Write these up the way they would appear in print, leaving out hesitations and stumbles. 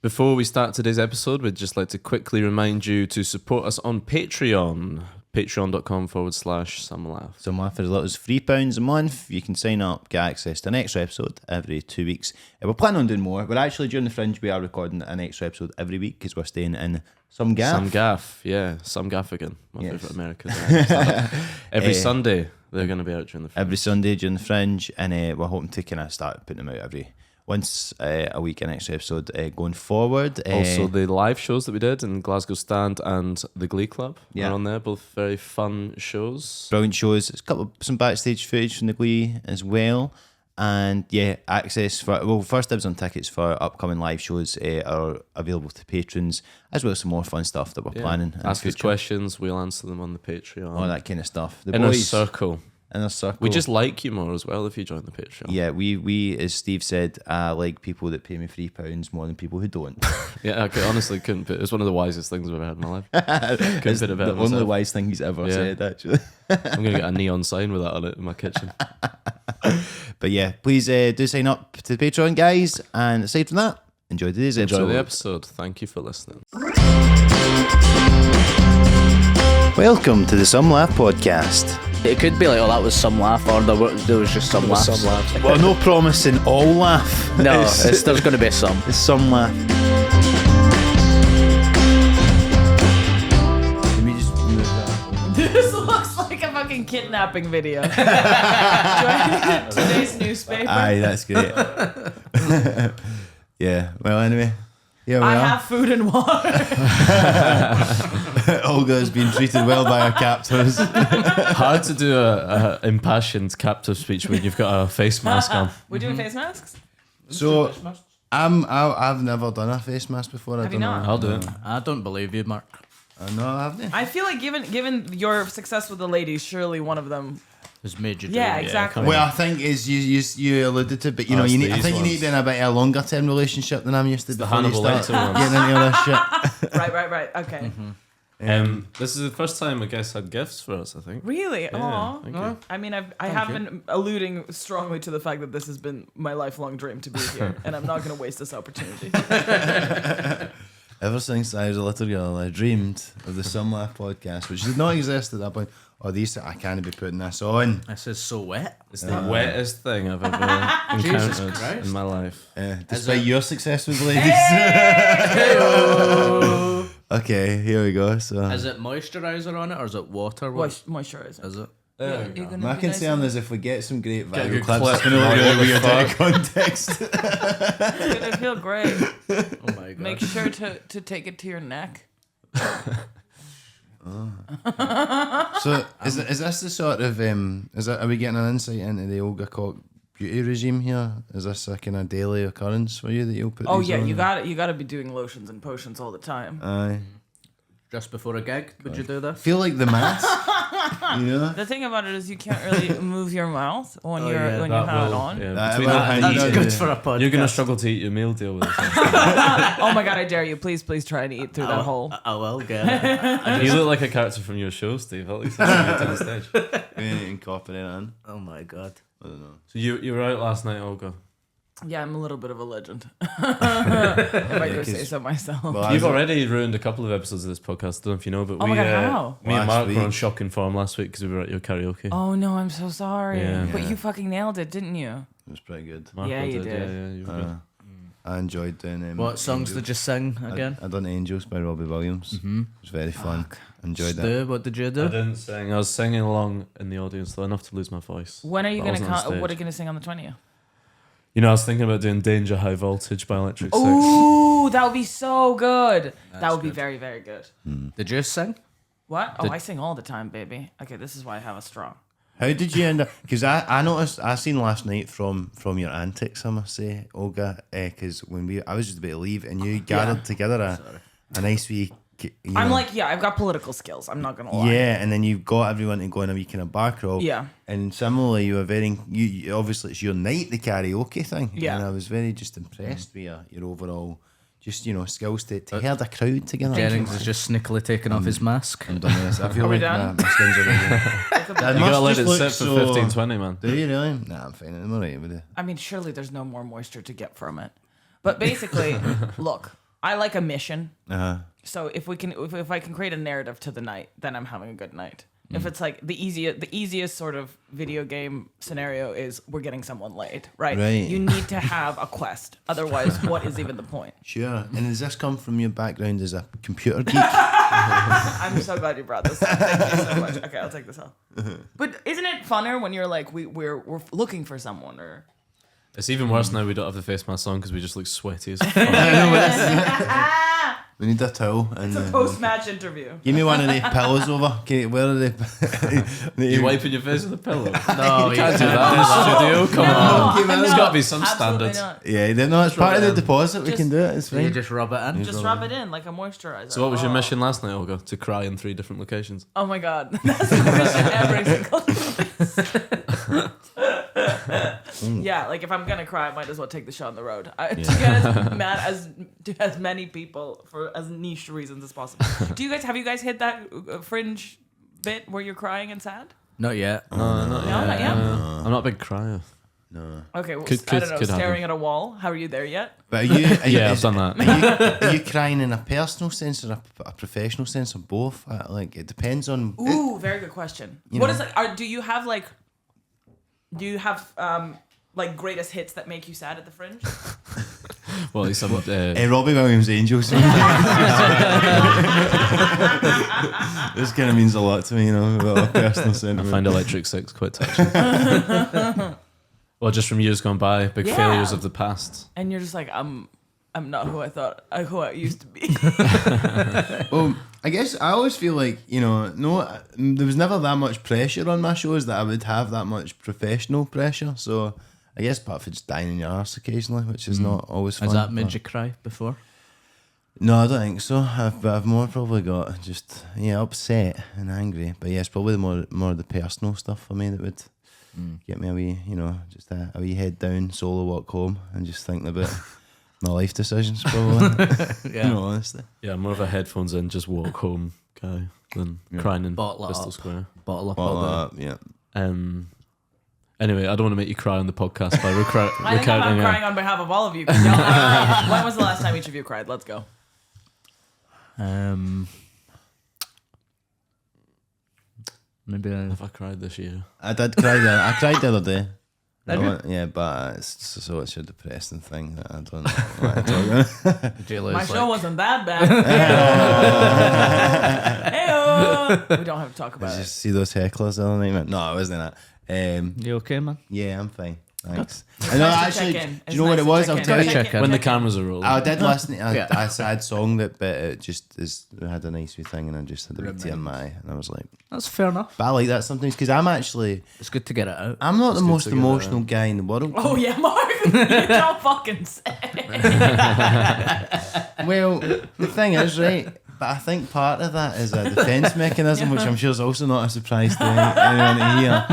Before we start today's episode, we'd just like to quickly remind you to support us on Patreon. Patreon.com/Some Laugh. Some Laugh for as little as £3 a month. You can sign up, get access to an extra episode every 2 weeks. We're planning on doing more. We're actually, during the Fringe, we are recording an extra episode every week because we're staying in Some Gaff. Some Gaff, yeah. Some Gaffigan, my favourite American. Every Sunday, they're going to be out during the Fringe. Every Sunday during the Fringe, and we're hoping to kind of start putting them out once a week, an extra episode going forward. Also, the live shows that we did in Glasgow Stand and the Glee Club are on there. Both very fun shows. Brilliant shows. There's some backstage footage from the Glee as well. And access for, first dibs on tickets for upcoming live shows are available to patrons, as well as some more fun stuff that we're planning. Ask us questions, we'll answer them on the Patreon. All that kind of stuff. The Inner boys, circle. Inner circle. We just like you more as well if you join the Patreon. Yeah, we as Steve said, like people that pay me £3 more than people who don't. Yeah, I honestly couldn't put. It's one of the wisest things I've ever had in my life. It's the only wise thing he's ever said, actually. I'm going to get a neon sign with that on it in my kitchen. But yeah, please do sign up to the Patreon, guys. And aside from that, enjoy today's episode. Enjoy the episode. Thank you for listening. Welcome to the Some Laugh podcast. It could be like, oh, that was some laugh, or there was just some laughs. Some laughs. Well, no promising all laugh. No, there's going to be some. It's some laugh. Let me just move that. This looks like a fucking kidnapping video. Today's newspaper. Aye, that's great. Yeah, well, anyway. Yeah, we I are. have food and water. Olga has been treated well by her captors. Hard to do a impassioned captive speech when you've got a face mask on. We're doing face masks? So, I've never done a face mask before. I Have don't you know. not? I'll do it. I don't believe you, Mark. No, I haven't. I feel like given your success with the ladies, surely one of them. Has made you do Yeah, it. exactly. Well, I think is you alluded to, but you know, it's you need. I these think you need ones. to be in a bit of a longer term relationship than I'm used to. The before you Hannibal start Lecter ones. getting into all this shit. Right. Okay. This is the first time I guess had gifts for us, I think. Really? Yeah, Aw. thank you. I mean, I have been alluding strongly to the fact that this has been my lifelong dream to be here, and I'm not going to waste this opportunity. Ever since I was a little girl, I dreamed of the Some Laugh podcast, which did not exist at that point. Oh, I can't be putting this on. This is so wet. It's the wettest thing I've ever encountered in my life. Despite your success with ladies. Okay, here we go. So Is it moisturiser on it, or is it water? Moisturizer. Is it? my concern is if we get some great Get a viral good clips, clip. it's going to look really weird out of context. It's gonna feel great. Oh my god. Make sure to take it to your neck. So is this the sort of are we getting an insight into the Olga Koch beauty regime here? Is this a kind of daily occurrence for you that you'll put? Oh these yeah, on? you got to be doing lotions and potions all the time. Aye. Just before a gig, would you do I this? feel like the mask. You know. The thing about it is you can't really move your mouth when you that have it will- on. yeah, That between will that and hang eating, out. Good for a podcast. you're going to struggle to eat your meal deal with this. Oh my god, I dare you! Please try and eat through that hole. I will get it. You look like a character from your show, Steve. At least that's what you did on stage. We need to incorporate it in. Oh my god. I don't know. So you were out last night, Olga. Yeah, I'm a little bit of a legend. If I do say so myself. Well, You've already ruined a couple of episodes of this podcast. I don't know if you know, but Oh my God, how? me and Last Mark week. were on shocking form last week because we were at your karaoke. Oh no, I'm so sorry. Yeah. But Yeah. you fucking nailed it, didn't you? It was pretty good. Mark Yeah, you did. did. Yeah, you were good. I enjoyed doing What songs Angels. did you sing again? I done Angels by Robbie Williams. It was very fun. Enjoyed that. Stu, what did you I do? didn't sing. I was singing along in the audience, though, enough to lose my voice. When are you But I gonna wasn't on stage. what are you gonna sing on the 20th? You know, I was thinking about doing Danger High Voltage by Electric Six. Ooh, that would be so good. That That's would be good. very, very good. Did you sing? What? Oh, I sing all the time, baby. Okay, this is why I have a strong. How did you end up? Because I noticed, I seen last night from your antics, I must say, Olga, because I was just about to leave and you gathered together a nice wee. I'm like, yeah, I've got political skills. I'm not gonna lie. Yeah, and then you've got everyone to go in a wee kind of bar crawl. Yeah. And similarly, you were you obviously it's your night, the karaoke thing. Yeah. And I was very just impressed with your overall, just, skills to hold a crowd together. Jennings is just sneakily taking off his mask. I'm done with this. I feel Are we like done? my skins are ready. You gotta let it sit for 15, 20, man. Do you really? Nah, I'm fine. I'm alright with it. I mean, surely there's no more moisture to get from it. But basically, look, I like a mission. So if I can create a narrative to the night, then I'm having a good night. If it's like the easiest sort of video game scenario is we're getting someone laid, right? You need to have a quest. Otherwise, what is even the point? Sure. And does this come from your background as a computer geek? I'm so glad you brought this up. Thank you so much. Okay, I'll take this off. But isn't it funner when you're like we're looking for someone or? It's even worse now we don't have the face mask on because we just look sweaty as fuck. We need a towel. And, It's a post-match interview. give me one of the pillows over. Okay, where are they? You wiping your face with a pillow? No, You can't do that in the studio. Come on. There's got to be some Absolutely standards. not. Yeah, no, it's part of the deposit. We Just- can do it. It's You fine. just rub it in. Just rub it in like a moisturizer. So what was your mission last night, Olga? To cry in 3 different locations? Oh my god, that's the mission every single time. Yeah, like if I'm gonna cry, I might as well take the shot on the road. To get as many people for as niche reasons as possible. Have you guys hit that fringe bit where you're crying and sad? Not yet. Not not yet. I'm not a big crier. Okay, well, Could I don't know. happen. Staring at a wall. How are you there yet? But are you, Yeah, I've done that. Are you crying in a personal sense or a professional sense or both? Like it depends on. Ooh, very good question. You What know. is like? Do you have like greatest hits that make you sad at the fringe? Well, at least I'm... Robbie Williams' Angels. This kind of means a lot to me, you know, about a personal I sentiment. find Electric Six quite touching. Well, just from years gone by, big Yeah. failures of the past. And you're just like, I'm not who I thought, who I used to be. Well, I guess I always feel like, you know, there was never that much pressure on my shows that I would have that much professional pressure. So I guess apart from just dying in your arse occasionally, which is not always fun. Has that made but- you cry before? No, I don't think so. I've more probably got just upset and angry. But yeah, it's probably more the personal stuff for me that would get me a wee, just a wee head down, solo walk home, and just thinking about my life decisions. Probably, honestly. Yeah, more of a headphones in, just walk home guy than crying in Bottle it Bristol up. Square. Bottle up. All all that, yeah. Anyway, I don't want to make you cry on the podcast by I think I'm recounting. crying on behalf of all of you. 'Cause y'all cried. When was the last time each of you cried? Let's go. Maybe Have I cried this year? I did cry. I cried the other day. Did you? Yeah, but it's such a depressing thing that I don't know what I'm talking about. My show wasn't that bad. Hey-o. We don't have to talk I about it. just see those hecklers the other night. Man. No, it wasn't that. You okay, man? Yeah, I'm fine. Thanks. It's I know, nice to actually, check in. do It's you know what nice it to was? check I'll in. tell you. Check in. When the check in. cameras are rolling. I did listen. Yeah. I sad song that, but it just had a nice wee thing, and I just had a bit tear in my eye, and I was like, That's fair enough. but I like that sometimes because It's good to get it out. I'm not the good most to get emotional guy in the world. Oh yeah, Mark. You don't fucking say. Well, the thing is, right, but I think part of that is a defense mechanism, which I'm sure is also not a surprise to anyone to hear.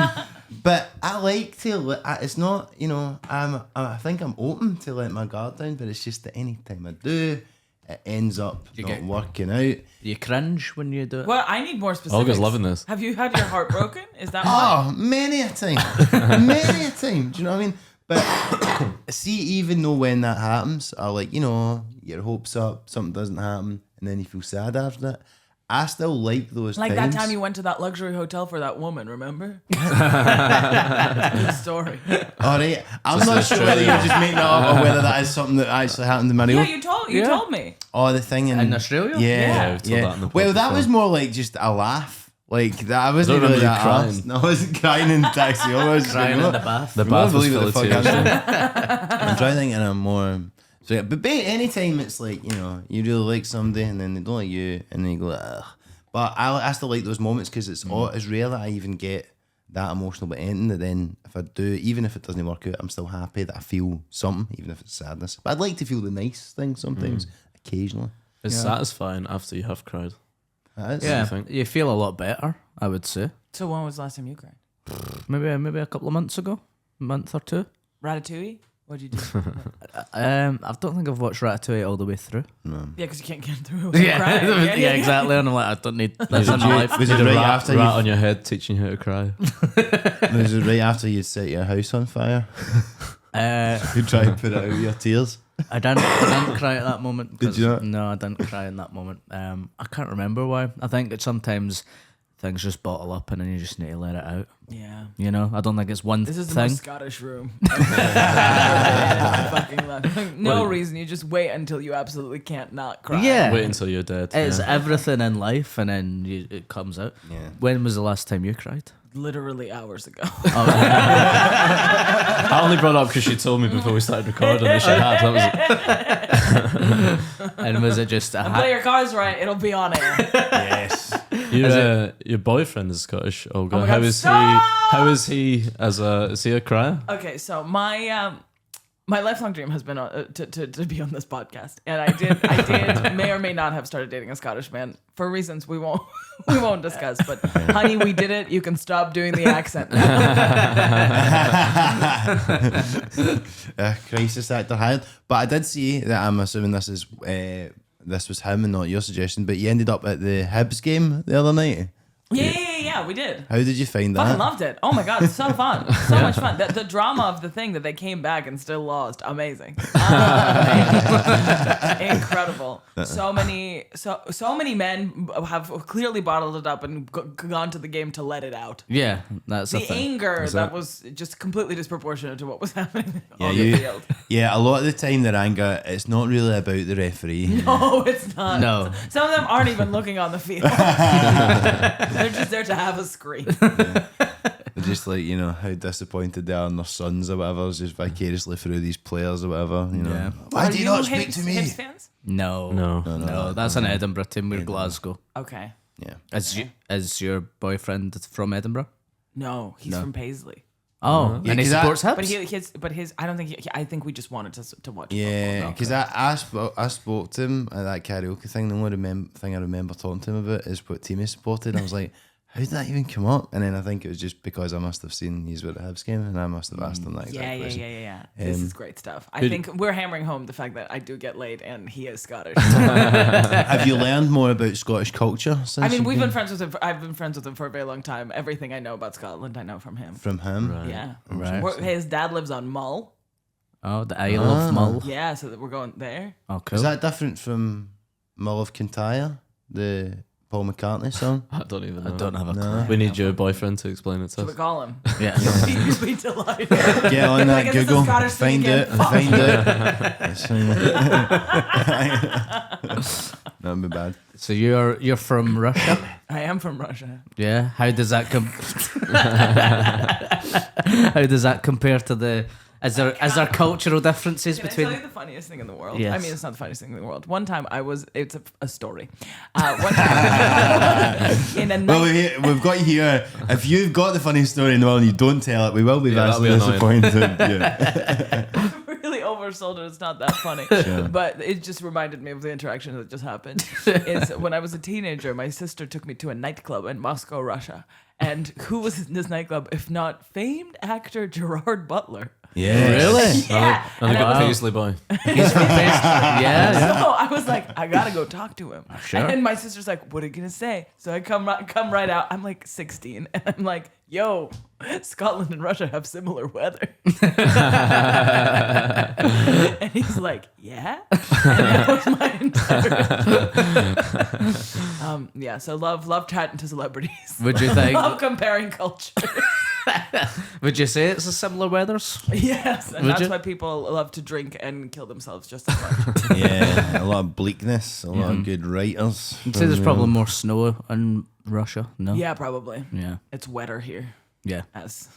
But I like to. It's not, I think I'm open to let my guard down, but it's just that any time I do, it ends up not working out. You cringe when you do it. Well, I need more specifics. Olga's loving this. Have you had your heart broken? Is that why? Oh, many a time. Many a time. Do you know what I mean? But see, even though when that happens, or like, your hopes up, something doesn't happen, and then you feel sad after that, I still like those Like times. that time you went to that luxury hotel for that woman, remember? Good story. All right. I'm not sure whether you're just making that up or whether that is something that actually happened in my Yeah, real. you told me. Oh, the thing In Australia? Yeah, we've told that in the Well, podcast that was before. more like just a laugh. Like that, I wasn't don't really remember that you crying. arsed. No, I wasn't crying in the taxi. I was just Crying like, in the bath. The You won't bath was believe full what of the fuck tears. happened. I'm trying to think, and I'm more. So yeah, but anytime it's like you really like somebody, and then they don't like you, and then you go, ugh. But I still like those moments because it's rare that I even get that emotional. But ending that, then if I do, even if it doesn't work out, I'm still happy that I feel something, even if it's sadness. But I'd like to feel the nice thing sometimes, occasionally. It's satisfying after you have cried. That is. Yeah, think. you feel a lot better, I would say. So when was the last time you cried? Maybe a couple of months ago, a month or two. Ratatouille? What'd you do? I don't think I've watched Ratatouille all the way through. Yeah, because you can't get through it without crying. Yeah, exactly. And I'm like, I don't need this in my life. Was it The right rat, after rat you? on your head teaching you how to cry. Was it right after you'd set your house on fire? Uh, You try and put it out with your tears. I didn't cry at that moment. Did you not? No, I didn't cry in that moment. I can't remember why. I think that sometimes things just bottle up and then you just need to let it out. Yeah. You know, I don't think it's one This is the thing. most Scottish room. No reason. You just wait until you absolutely can't not cry. Yeah. Wait until you're dead. It's yeah. everything in life, and then it comes out. Yeah. When was the last time you cried? Literally hours ago. I only brought it up because she told me before we started recording that she had. That was And was it just a Play your cards right. It'll be on air. Yes. your boyfriend is Scottish, Olga. Oh my How God, is stop! is he is he a crier? Okay, so my lifelong dream has been to be on this podcast, and I did may or may not have started dating a Scottish man for reasons we won't discuss. But honey, we did it. You can stop doing the accent now. Crisis actor hired. But I did see that. I'm assuming this was him and not your suggestion. But you ended up at the Hibs game the other night. Yeah, we did. How did you find Fucking that? loved it. Oh my God, it's so fun. So much fun. The drama of the thing that they came back and still lost. Amazing. Incredible. So many men have clearly bottled it up and gone to the game to let it out. Yeah, that's the The thing. anger Was that that- was just completely disproportionate to what was happening Yeah, on the field. Yeah, a lot of the time their anger, it's not really about the referee. No, it's not. No. Some of them aren't even looking on the field. They're just there to have a screen. They're just like, how disappointed they are in their sons or whatever, it's just vicariously through these players or whatever, Yeah. Why Are do you you not speak Hibs- to me? Hibs fans? No. That's an Edinburgh team. We're Glasgow. Okay. Yeah. Is your boyfriend from Edinburgh? No, he's from Paisley. Oh, Yeah, and he 'cause supports Hibs? But his I don't think I think we just wanted to watch. Yeah, football. because I spoke to him at that karaoke thing. The only thing I remember talking to him about is what team he supported. I was like, how did that even come up? And then I think it was just because I must have seen he's with the Hibs game, and I must have asked him that exact question. Yeah. This is great stuff. I Did- think we're hammering home the fact that I do get laid and he is Scottish. Have you learned more about Scottish culture since? I mean, you've we've been friends with him. I've been friends with him for a very long time. Everything I know about Scotland, I know from him. from him. Yeah. Right. His dad lives on Mull. Oh, the Isle of Mull. Yeah, so that we're going there. Oh, cool. Is that different from Mull of Kintyre, the Paul McCartney song? I don't even know. I don't have a clue. We need your boyfriend to explain it to Should we us. call him? Yeah. He'd be delighted. Get on that Like, is this a Google, Scottish thing find again? it, Fuck. find it. That'd be bad. So you're from Russia? I am from Russia. Yeah. How does that How does that compare to the? Is there cultural differences Can I between? tell you the funniest thing in the world? Yes. I mean, it's not the funniest thing in the world. One time it's a story. One time in a night. Well, we've got you here. If you've got the funniest story in the world and you don't tell it, we will be Yeah, vastly that'll be annoying. disappointed. Yeah. really oversold it. It's not that funny. But it just reminded me of the interaction that just happened. Is when I was a teenager, my sister took me to a nightclub in Moscow, Russia. And who was in this nightclub if not famed actor Gerard Butler? Yeah. Really? Yeah. And And I I got was- Paisley boy. He's from yeah. So I was like, I gotta go talk to him. Sure. And my sister's like, what are you gonna say? So I come right out. I'm like 16, and I'm like, yo, Scotland and Russia have similar weather. And he's like, yeah. And that was my entire. Yeah. So love chatting to celebrities. Would you think? Love comparing culture. Would you say it's a similar weathers? Yes, and Would that's you? why people love to drink and kill themselves just as much. Yeah, a lot of bleakness, a lot of good writers. I'd say there's probably more snow in Russia. No. Yeah, probably. Yeah. It's wetter here. Yeah. as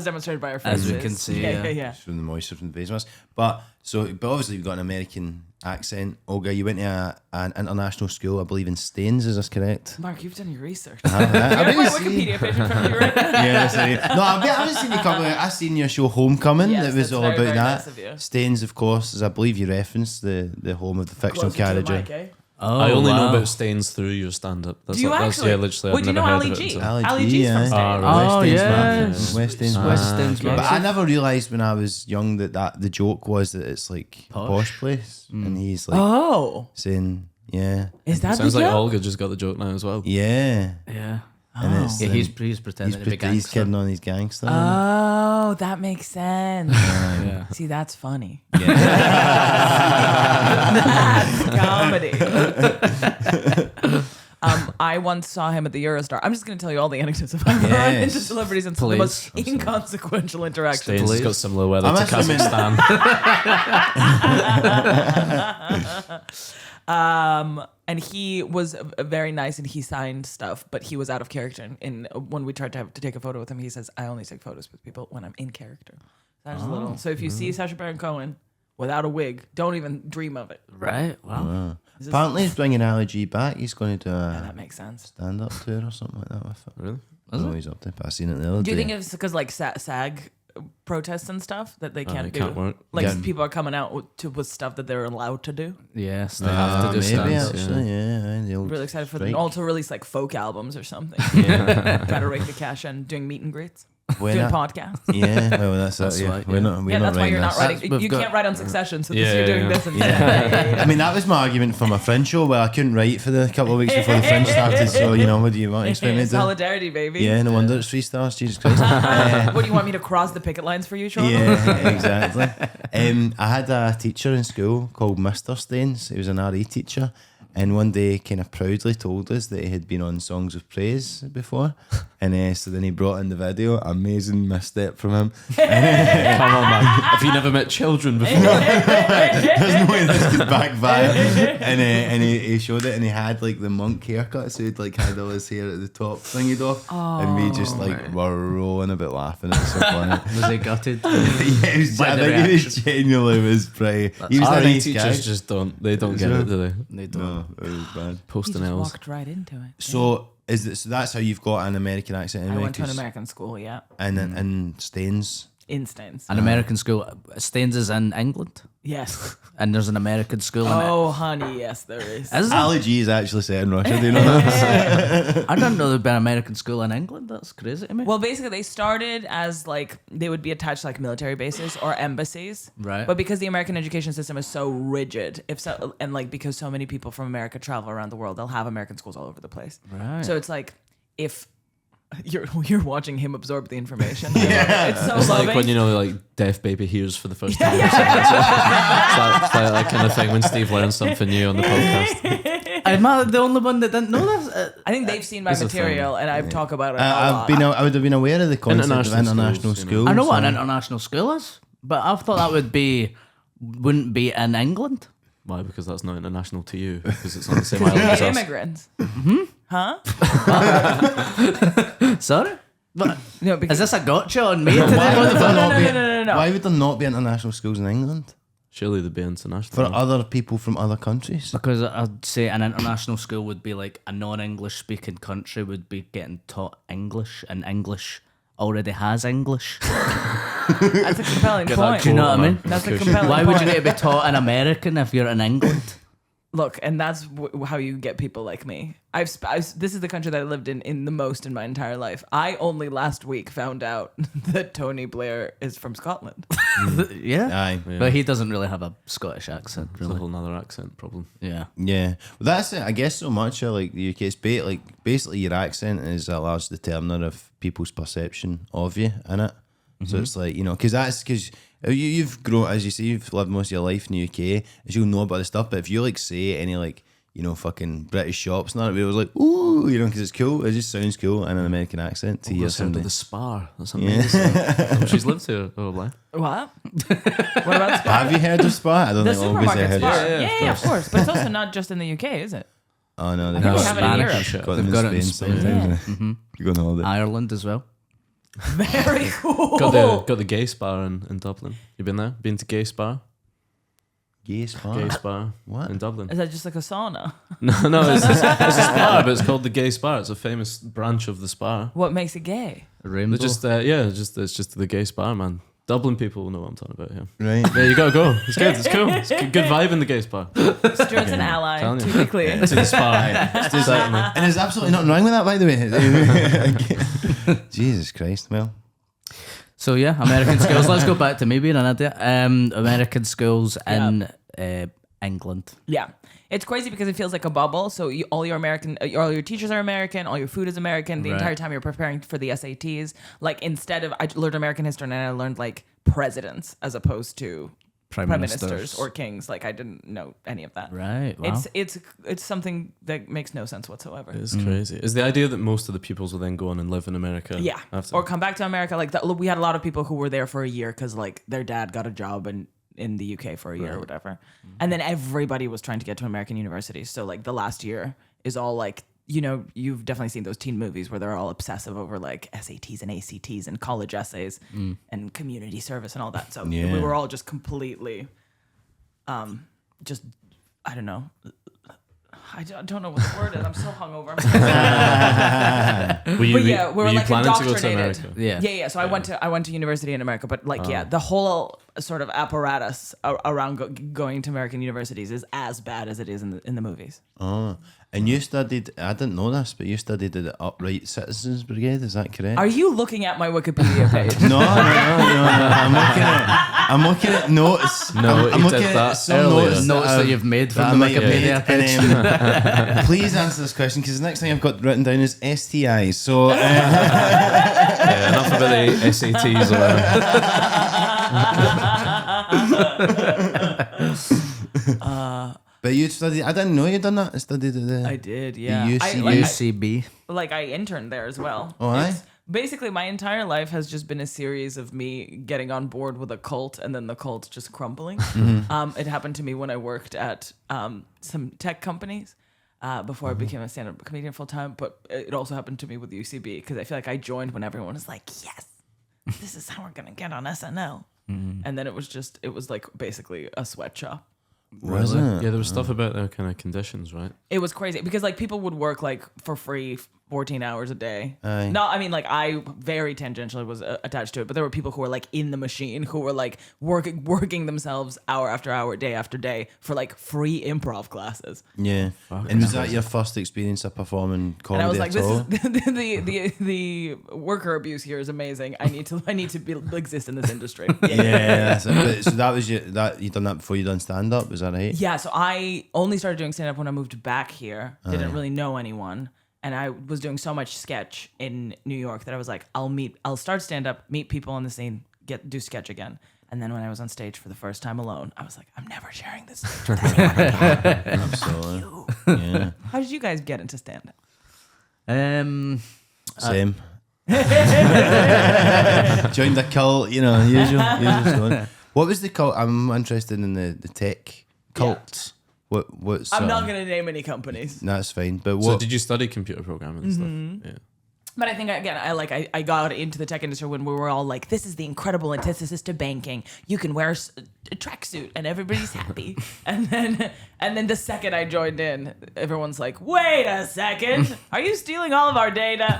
demonstrated by our As faces. we can see, yeah. yeah. From the moisture from the face mask. But obviously you've got an American accent. Olga, you went to an international school, I believe in Staines, is this correct? Mark, you've done your research. I've Here's my been seeing- Wikipedia page in front of you right now. Yeah, sorry. No, I've seen you come. I seen your show Homecoming. Yes, that was that's all very, about very that. nice of you. Staines, of course, as I believe you referenced the home of the fictional Closer to the character. mic, eh? Oh, I only know wow. about stains through your stand-up. That's Do you that's, actually? Yeah, literally. Wait, I've do you never know heard Ali of it G? until- Ali Ali G, G's from aye. Staines. Oh, West Staines, yeah. man. West Staines, man. West Staines, okay. man. But I never realised when I was young that the joke was that it's like Posh. posh place, and he's like Oh, saying, yeah, is that Sounds the like joke? Olga just got the joke now as well. yeah, Yeah. and it's Yeah, then he's pretending to be he's gangster. kidding on his gangster. Oh, Oh, that makes sense. Yeah. See, that's funny. Yeah. That's comedy. I once saw him at the Eurostar. I'm just going to tell you all the anecdotes of him run into celebrities and some of the most inconsequential interactions. Staines has got similar weather I'm to actually Kazakhstan. And he was very nice and he signed stuff, but he was out of character. And when we tried to take a photo with him, he says, I only take photos with people when I'm in character. That's a little. So if you see Sacha Baron Cohen without a wig, don't even dream of it. Right. Wow. Apparently, he's bringing Ali G back. He's going to do Yeah, a that makes sense. stand-up tour or something like that with it. Really? I don't know what he's up to, but I seen it the other Do you day. think it's because like SAG protests and stuff that they can't It do? can't work. Like Yeah. people are coming out with stuff that they're allowed to do. Yes, they have to do maybe stands. actually, yeah. The old Really excited for them strike. all to release like folk albums or something. Gotta rake the cash in, doing meet and greets, We're doing not- podcasts. Yeah, well, that's it. Yeah. right, We're yeah. not. We're Yeah, not that's why you're not this. writing. We've You got- can't write on Succession, so Yeah, you're doing yeah. this instead. I mean, that was my argument for my Fringe show, where I couldn't write for the couple of weeks before the Fringe started. So what do you want to expect me to do? Solidarity, baby. Yeah, no wonder it's 3 stars. Jesus Christ. What do you want me to cross the picket lines for you, Sean? Yeah, exactly. I had a teacher in school called Mr. Staines. He was an RE teacher, and one day he kind of proudly told us that he had been on Songs of Praise before, and so then he brought in the video. Amazing misstep from him. Come on, man. Have you never met children before? There's no way this could backfire. And he showed it, and he had like the monk haircut, so he'd like had all his hair at the top thingied off, and we just like were rolling a bit laughing. It was so funny. Was he gutted? Yeah, it was, By I the think he was reaction. genuinely was pretty. He was a RE nice teachers guy. just don't get it, do they? They don't. No, it was bad. He Posting just L's. walked right into it. So so that's how you've got an American accent I anyway. went to an 'cause- American school, yeah. and Staines. Instance. An American school. Staines is in England, Yes. and there's an American school in Oh, honey, yes, there is. it. Is there? Ali G is actually set in Russia. Do you know that? I didn't know there'd been an American school in England. That's crazy to me. Well, basically, they started as like they would be attached to like military bases or embassies, Right. But because the American education system is so rigid, and like because so many people from America travel around the world, they'll have American schools all over the place. Right. So it's like if you're watching him absorb the information. I love it. It's so It's loving. like when like deaf baby hears for the first time. It's like that kind of thing when Steve learns something new on the podcast. Am I the only one that didn't know this? I think they've seen my It's a material, and I've talked about it a lot. I would have been aware of the concept of international schools, schools. I know what an so- international school is, but I thought that wouldn't be in England. Why? Because that's not international to you. Because it's on the same Because island we as hate us. immigrants. Huh? Sorry? But No, because is this a gotcha on me today? Why would there not be- no. Why would there not be international schools in England Surely they'd be international. for other people from other countries? Because I'd say an international school would be like a non-English speaking country would be getting taught English, and English already has English. That's a compelling Get that point. Do you know what I mean? That's a Cushion. compelling Why would you point. need to be taught in American if you're in England? Look, and that's how you get people like me. This is the country that I lived in the most in my entire life. I only last week found out that Tony Blair is from Scotland. Yeah. Aye. But he doesn't really have a Scottish accent, It's a really. whole nother accent problem. Yeah. Yeah, well, that's it. I guess so much of like the UK. It's basically your accent is a large determiner of people's perception of you, innit? So it's like, because you've grown, as you say, you've lived most of your life in the UK, as you'll know about the stuff. But if you like say any like fucking British shops and that, it was like ooh, because it's cool. It just sounds cool in an American accent to hear Olga's heard of somebody. the Spar. That's amazing. She's lived here, probably. What? What about Spa? Have you heard of Spa? I don't The think Olga's supermarket heard Spa. of Yeah, of course. But it's also not just in the UK, is it? Oh no, think we have it in Spanish. Europe. Got They've them got it in in Spain Spain. sometimes. Yeah. You go on holiday. Ireland as well. Very cool. Got the gay spa in Dublin. You been there? Been to gay spa? Gay Spa. Gay spa What? in Dublin. Is that just like a sauna? No, it's a spa, but it's called the gay spa. It's a famous branch of the spa. What makes it gay? Rainbow. They're just it's just the gay spa, man. Dublin people will know what I'm talking about here. Right. Yeah, you gotta go. It's good. It's cool. It's a good vibe in the gay spa. Stuart's an ally, Telling you. to be clear. To the spa. Certainly. And there's absolutely nothing wrong with that, by the way. Jesus Christ. Well, So yeah, American schools. Let's go back to me being an idiot. American schools in England. Yeah. It's crazy because it feels like a bubble. So all your teachers are American, all your food is American. The entire time you're preparing for the SATs. Like instead of, I learned American history and I learned like presidents as opposed to prime ministers or kings. Like I didn't know any of that. Right. Wow. It's something that makes no sense whatsoever. It's crazy. Is the idea that most of the pupils will then go on and live in America? Yeah. Or come back to America. Like we had a lot of people who were there for a year because like their dad got a job in the UK for a year or whatever. And then everybody was trying to get to American universities. So like the last year is all like, you know, you've definitely seen those teen movies where they're all obsessive over like SATs and ACTs and college essays and community service and all that. So we were all just completely, just, I don't know. I don't know what the word is. I'm so hungover. Were you like planning to go to indoctrinated. America? Yeah. So I went to university in America, but like the whole sort of apparatus around going to American universities is as bad as it is in the movies. Oh, and you studied, I didn't know this, but you studied at the Upright Citizens Brigade, is that correct? Are you looking at my Wikipedia page? No. I'm looking at notes. No, I'm he looking did at that some earlier. Notes that you've made that from the I might have Wikipedia made. page. And, please answer this question because the next thing I've got written down is STIs. So Yeah, enough about the SATs or whatever. but you studied, I didn't know you'd done that. I studied at the I did, yeah. The UCB. I interned there as well. Oh, aye? Basically, my entire life has just been a series of me getting on board with a cult and then the cult just crumbling. It happened to me when I worked at some tech companies before I became a stand-up comedian full-time, but it also happened to me with UCB because I feel like I joined when everyone was like, yes, this is how we're going to get on SNL. And then it was like basically a sweatshop. Was it? Yeah, there was stuff about their kind of conditions, right? It was crazy because like people would work like for free 14 hours a day. Aye. No, I mean like I very tangentially was attached to it, but there were people who were like in the machine who were like working themselves hour after hour, day after day for like free improv classes. Yeah. And was that your first experience of performing comedy And I was like, at all? the worker abuse here is amazing. I need to exist in this industry. Yeah, that's it. But, so that was you done that before you done stand up, is that right? Yeah, so I only started doing stand up when I moved back here. Didn't really know anyone. And I was doing so much sketch in New York that I was like, I'll start stand up, meet people on the scene, do sketch again. And then when I was on stage for the first time alone, I was like, I'm never sharing this stage with anyone again. Absolutely. Yeah. How did you guys get into stand up? Same. Joined the cult, usual story. What was the cult? I'm interested in the tech cult. What's I'm not going to name any companies. No, that's fine. But So what? did you study computer programming and stuff? Yeah. But I think, again, I got into the tech industry when we were all like, this is the incredible antithesis to banking. You can wear a tracksuit and everybody's happy. and then the second I joined in, everyone's like, wait a second. Are you stealing all of our data?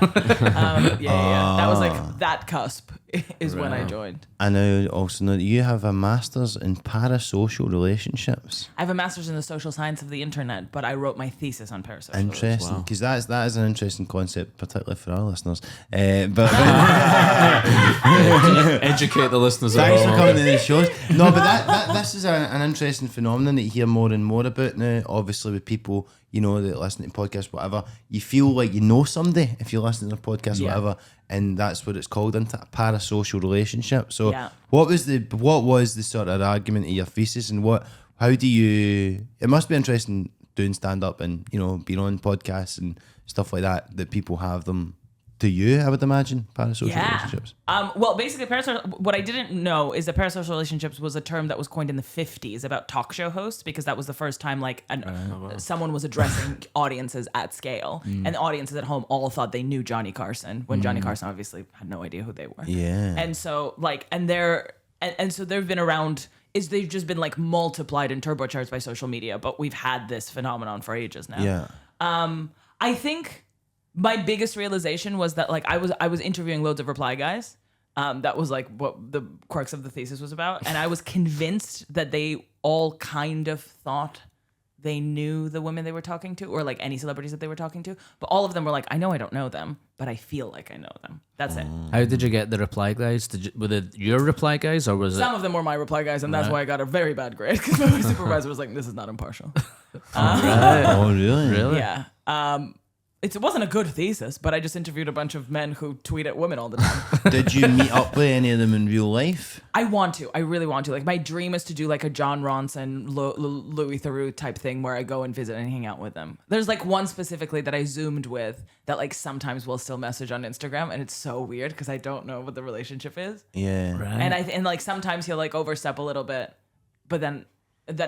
Yeah. That was like that cusp is when I joined. I now also know that you have a master's in parasocial relationships. I have a master's in the social science of the internet, but I wrote my thesis on parasocial. Interesting, because that is an interesting concept, particularly for our listeners. But Educate the listeners. thanks for about coming to the shows. No, but this is an interesting phenomenon that you hear more and more about now. Obviously, with people that listen to podcasts, whatever, you feel like you know somebody if you listen to their podcast, whatever, and that's what it's called, into a parasocial relationship. So, what was the sort of argument of your thesis, and how do you? It must be interesting doing stand up and being on podcasts and stuff like that people have them to you, I would imagine, parasocial relationships. Well, basically, what I didn't know is that parasocial relationships was a term that was coined in the 50s about talk show hosts, because that was the first time someone was addressing audiences at scale. And the audiences at home all thought they knew Johnny Carson, when Johnny Carson obviously had no idea who they were. Yeah. And so, so they've been around... they've just been like multiplied and turbocharged by social media, but we've had this phenomenon for ages now. Yeah. I think my biggest realization was that like I was interviewing loads of reply guys. That was like what the crux of the thesis was about, and I was convinced that they all kind of thought they knew the women they were talking to, or like any celebrities that they were talking to. But all of them were like, I know I don't know them, but I feel like I know them. That's it. How did you get the reply guys? Were they your reply guys, or was Some of them were my reply guys, and that's why I got a very bad grade, because my supervisor was like, this is not impartial. Oh, really? Really? Yeah. It wasn't a good thesis, but I just interviewed a bunch of men who tweet at women all the time. Did you meet up with any of them in real life? I want to. I really want to. Like, my dream is to do like a John Ronson, Louis Theroux type thing where I go and visit and hang out with them. There's like one specifically that I Zoomed with that like sometimes we'll still message on Instagram, and it's so weird because I don't know what the relationship is. Yeah. Right. And like sometimes he'll like overstep a little bit, but then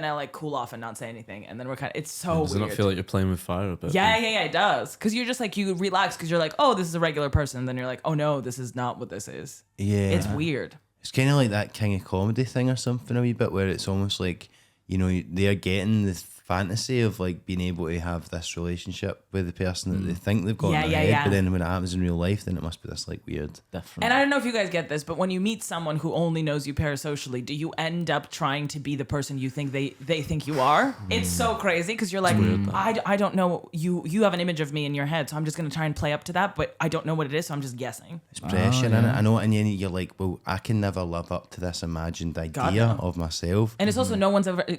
I like cool off and not say anything, and then we're kind of, it's so Does weird. it not feel like you're playing with fire a bit? Yeah, it does. Because you're just like, you relax because you're like, oh, this is a regular person. And then you're like, oh no, this is not what this is. Yeah. It's weird. It's kind of like that King of Comedy thing or something a wee bit, where it's almost like, you know, they're getting the fantasy of like being able to have this relationship with the person that they think they've got in their head, but then when it happens in real life, then it must be this like weird. Different. And I don't know if you guys get this, but when you meet someone who only knows you parasocially, do you end up trying to be the person you think they think you are? It's so crazy because you're like, I don't know, you have an image of me in your head, so I'm just going to try and play up to that, but I don't know what it is, so I'm just guessing. It's pressure, innit? I know, and then you're like, well, I can never live up to this imagined idea of myself. And it's also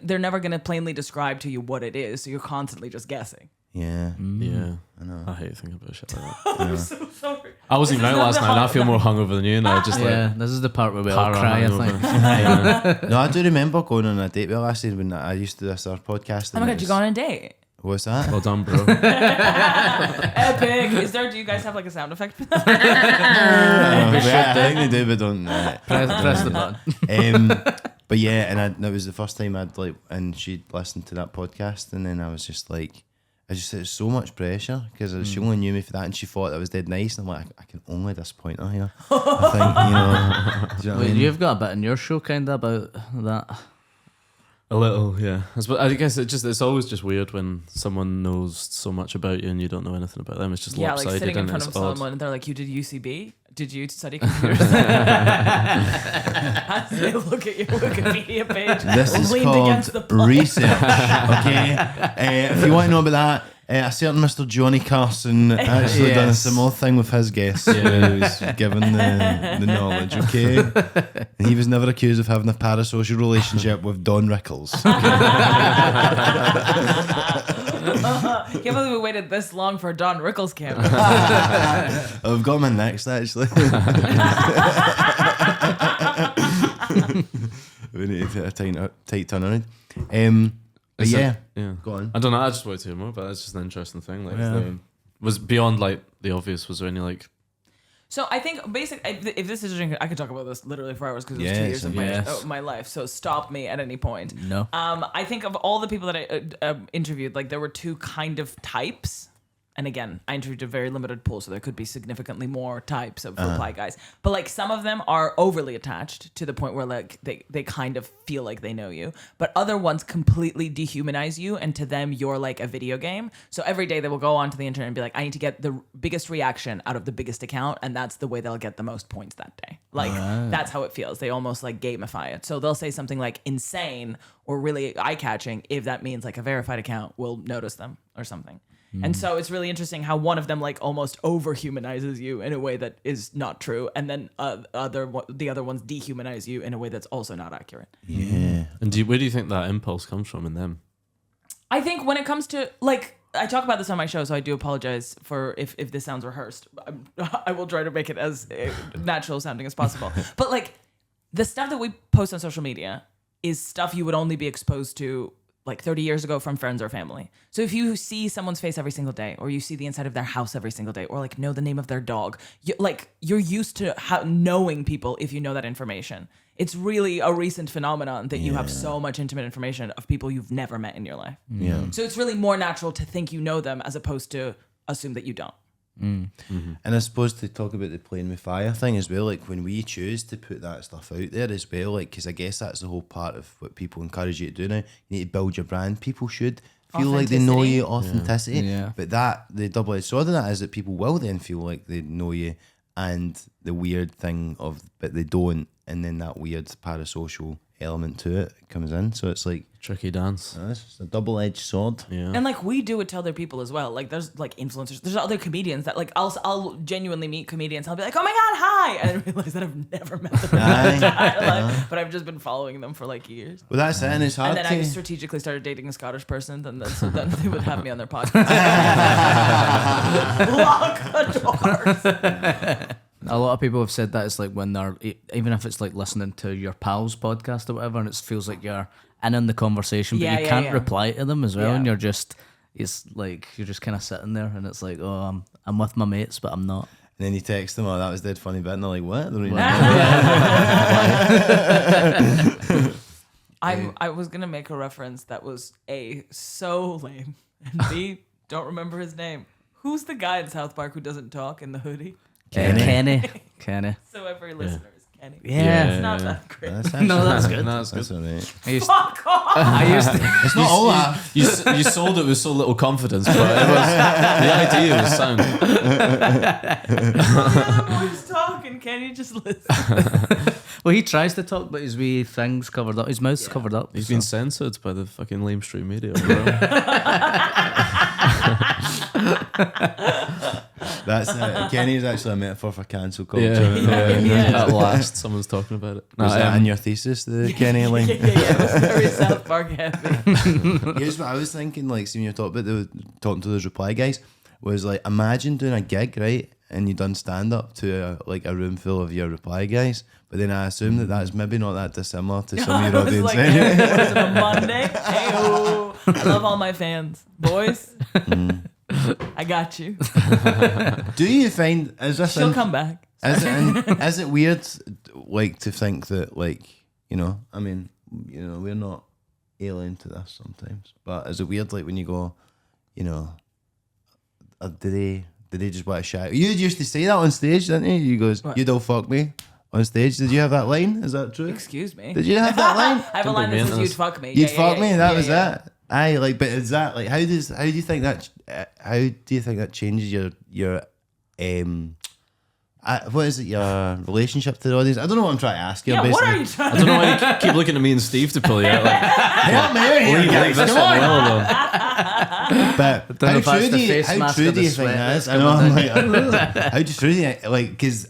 they're never going to plainly describe to you what it is, so you're constantly just guessing. Yeah. Yeah. I know. I hate thinking about shit like that. I'm so sorry. I wasn't even out last night, and I feel more hungover than you, and I just Yeah, this is the part where we all para cry, I hangover. think. No, I do remember going on a date with last year when I used to do this our podcast. Oh my god, you go on a date? What's that? Well done, bro. Epic. Do you guys have like a sound effect for that? I think they do, but don't. Press the button. But yeah, and that was the first time I'd like, and she'd listened to that podcast, and then I was just like, there's so much pressure because she only knew me for that, and she thought that was dead nice, and I'm like, I can only disappoint her here. I think, you know. Do you know what I mean? You've got a bit in your show kind of about that. A little, yeah. I guess it's always just weird when someone knows so much about you and you don't know anything about them. It's just Yeah, lopsided, like sitting in and front it's of odd. someone and they're like, you did UCB? Did you study computers? As they look at your Wikipedia page, This is leaned called against the pole. research. Okay, if you want to know about that, a certain Mr. Johnny Carson actually done a similar thing with his guests. He was given the knowledge. Okay, and he was never accused of having a parasocial relationship with Don Rickles. Can't believe we waited this long for a Don Rickles cameo. I've got him in next, actually. We need to hit a tight turnaround. But yeah, go on. I don't know. I just wanted to hear more, but that's just an interesting thing. Like, Yeah. was beyond like the obvious. Was there any like? So I think if this is, I could talk about this literally for hours because it was 2 Yes, years of my life. So stop me at any point. No. I think of all the people that I interviewed, like there were two kind of types. And again, I interviewed a very limited pool, so there could be significantly more types of reply guys. But like some of them are overly attached to the point where like they kind of feel like they know you. But other ones completely dehumanize you, and to them you're like a video game. So every day they will go onto the internet and be like, I need to get the biggest reaction out of the biggest account, and that's the way they'll get the most points that day. Like that's how it feels. They almost like gamify it. So they'll say something like insane or really eye-catching if that means like a verified account will notice them or something. And so it's really interesting how one of them like almost over-humanizes you in a way that is not true, and then the other ones dehumanize you in a way that's also not accurate. Yeah. And where do you think that impulse comes from in them? I think when it comes to like, I talk about this on my show, so I do apologize for if this sounds rehearsed. I will try to make it as natural sounding as possible. But like the stuff that we post on social media is stuff you would only be exposed to like 30 years ago from friends or family. So if you see someone's face every single day, or you see the inside of their house every single day, or like know the name of their dog, you're used to knowing people if you know that information. It's really a recent phenomenon that you have so much intimate information of people you've never met in your life. Yeah. So it's really more natural to think you know them as opposed to assume that you don't. And I suppose to talk about the playing with fire thing as well, like when we choose to put that stuff out there as well, like, because I guess that's the whole part of what people encourage you to do now. You need to build your brand. People should feel like they know you, authenticity. Yeah. But the double-edged sword of that is that people will then feel like they know you, and the weird thing of, but they don't, and then that weird parasocial element to it comes in. So it's like Tricky dance. it's a double-edged sword. Yeah. And like we do it to other people as well. Like there's like influencers, there's other comedians that like I'll genuinely meet comedians. I'll be like, oh my god, hi, and I realize that I've never met them in my entire life, but I've just been following them for like years. Well, that's it, and it's hard And then to. I strategically started dating a Scottish person, then they would have me on their podcast. Lock the doors. A lot of people have said that it's like when they're, even if it's like listening to your pal's podcast or whatever, and it feels like you're in the conversation, but you can't reply to them as well, and you're just, it's like you're just kind of sitting there, and it's like, oh, I'm with my mates, but I'm not. And then you text them, oh, that was dead funny bit, and they're like, what? They're like, I was gonna make a reference that was A, so lame, and B, don't remember his name. Who's the guy in South Park who doesn't talk in the hoodie? Kenny. So every listener is Kenny. Yeah. It's not that great. No, that's good. No, that's good. That's all right. Fuck off! I used to, It's not all that. You sold it with so little confidence, but the idea was sound. Everyone's talking. Can you just listen? well, he tries to talk, but his wee thing's covered up, his mouth's covered up. He's so. been censored by the fucking lamestream media. Bro. That's Kenny's actually a metaphor for cancel culture. At last, someone's talking about it. Was that in your thesis, the Kenny line? Yeah, it was very South Park heavy. Here's what I was thinking, like, see when you're talking to those reply guys, was like, imagine doing a gig, right, and you done stand-up to a room full of your reply guys, but then I assume that that's maybe not that dissimilar to some of your audience. Like, anyway. what is it, a Monday? Hey-o. I love all my fans. Boys, I got you. Do you find, is this She'll come back. is it weird, like, to think that, like, I mean, we're not alien to this sometimes, but is it weird, like, when you go, did they just want to shout? You used to say that on stage, didn't you? You goes, What? you don't fuck me on stage. Did you have that line? Is that true? Excuse me. Did you have that line? I have a line that says you'd fuck me. You'd fuck me. That was it. it. Aye, like, but is that like how do you think that changes your what is it, your relationship to the audience? I don't know what I'm trying to ask you. Yeah, basically. what are you trying I don't know why you keep looking at me and Steve to pull you out. Like, Help me out here, leave guys, this come one on. well alone. But know how if that's true the do you face how mask true or do the you think sweat that is? that's I know. I'm coming like, how true do you like? Because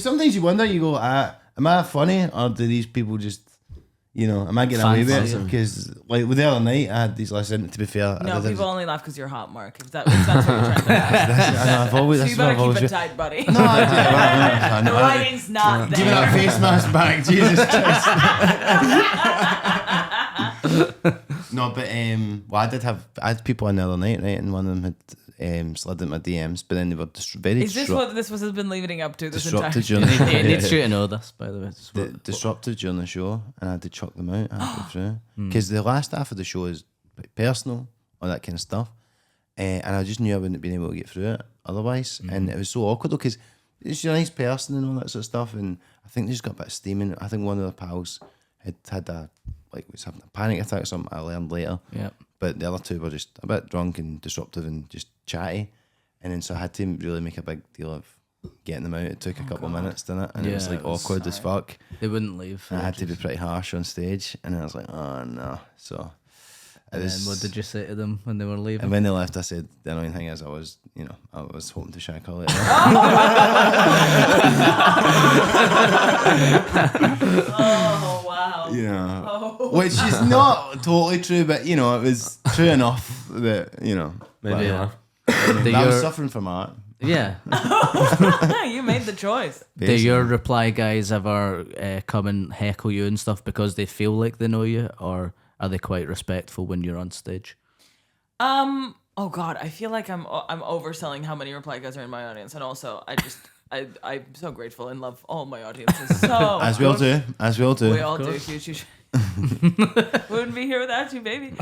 sometimes you wonder. You go, am I funny or do these people just? Am I getting away with Fancy. it? Because, like, with the other night, I had these lessons. To be fair, No, people only laugh because you're hot, Mark. If that's what you're trying to ask. I know, I've always. So That's you what better I've always. keep it tight, buddy. No, I do. The writing's not Give me there. that face mask back, Jesus Christ. No, but well, I had people on the other night, right, and one of them had slid into my DMs, but then they were very Is this what this has been leading up to this entire disruptive during the It needs you to know this, by the way. It's what- disruptive during the show, and I had to chuck them out halfway through because the last half of the show is personal, all that kind of stuff, and I just knew I wouldn't have been able to get through it otherwise, and it was so awkward though because she's a nice person and all that sort of stuff, and I think they just got a bit of steaming. I think one of the pals had was having a panic attack or something. I learned later. Yeah. But the other two were just a bit drunk and disruptive and just chatty. And then so I had to really make a big deal of getting them out. It took a couple of minutes, didn't it? And it was Yeah, like it was awkward as fuck. They wouldn't leave. And I had to be pretty harsh on stage. And I was like, oh no. So it And was, then what did you say to them when they were leaving? and when they left, I said, the annoying thing is I was hoping to shank all it. Oh, wow. Which is not totally true, but it was true enough that, Maybe. I Your- was suffering from art. Yeah. You made the choice. Do your reply guys ever come and heckle you and stuff because they feel like they know you, or are they quite respectful when you're on stage? Oh God, I feel like I'm overselling how many reply guys are in my audience, and also I'm so grateful and love all my audiences so As we all do. We all do. Huge. Wouldn't be here without you, baby.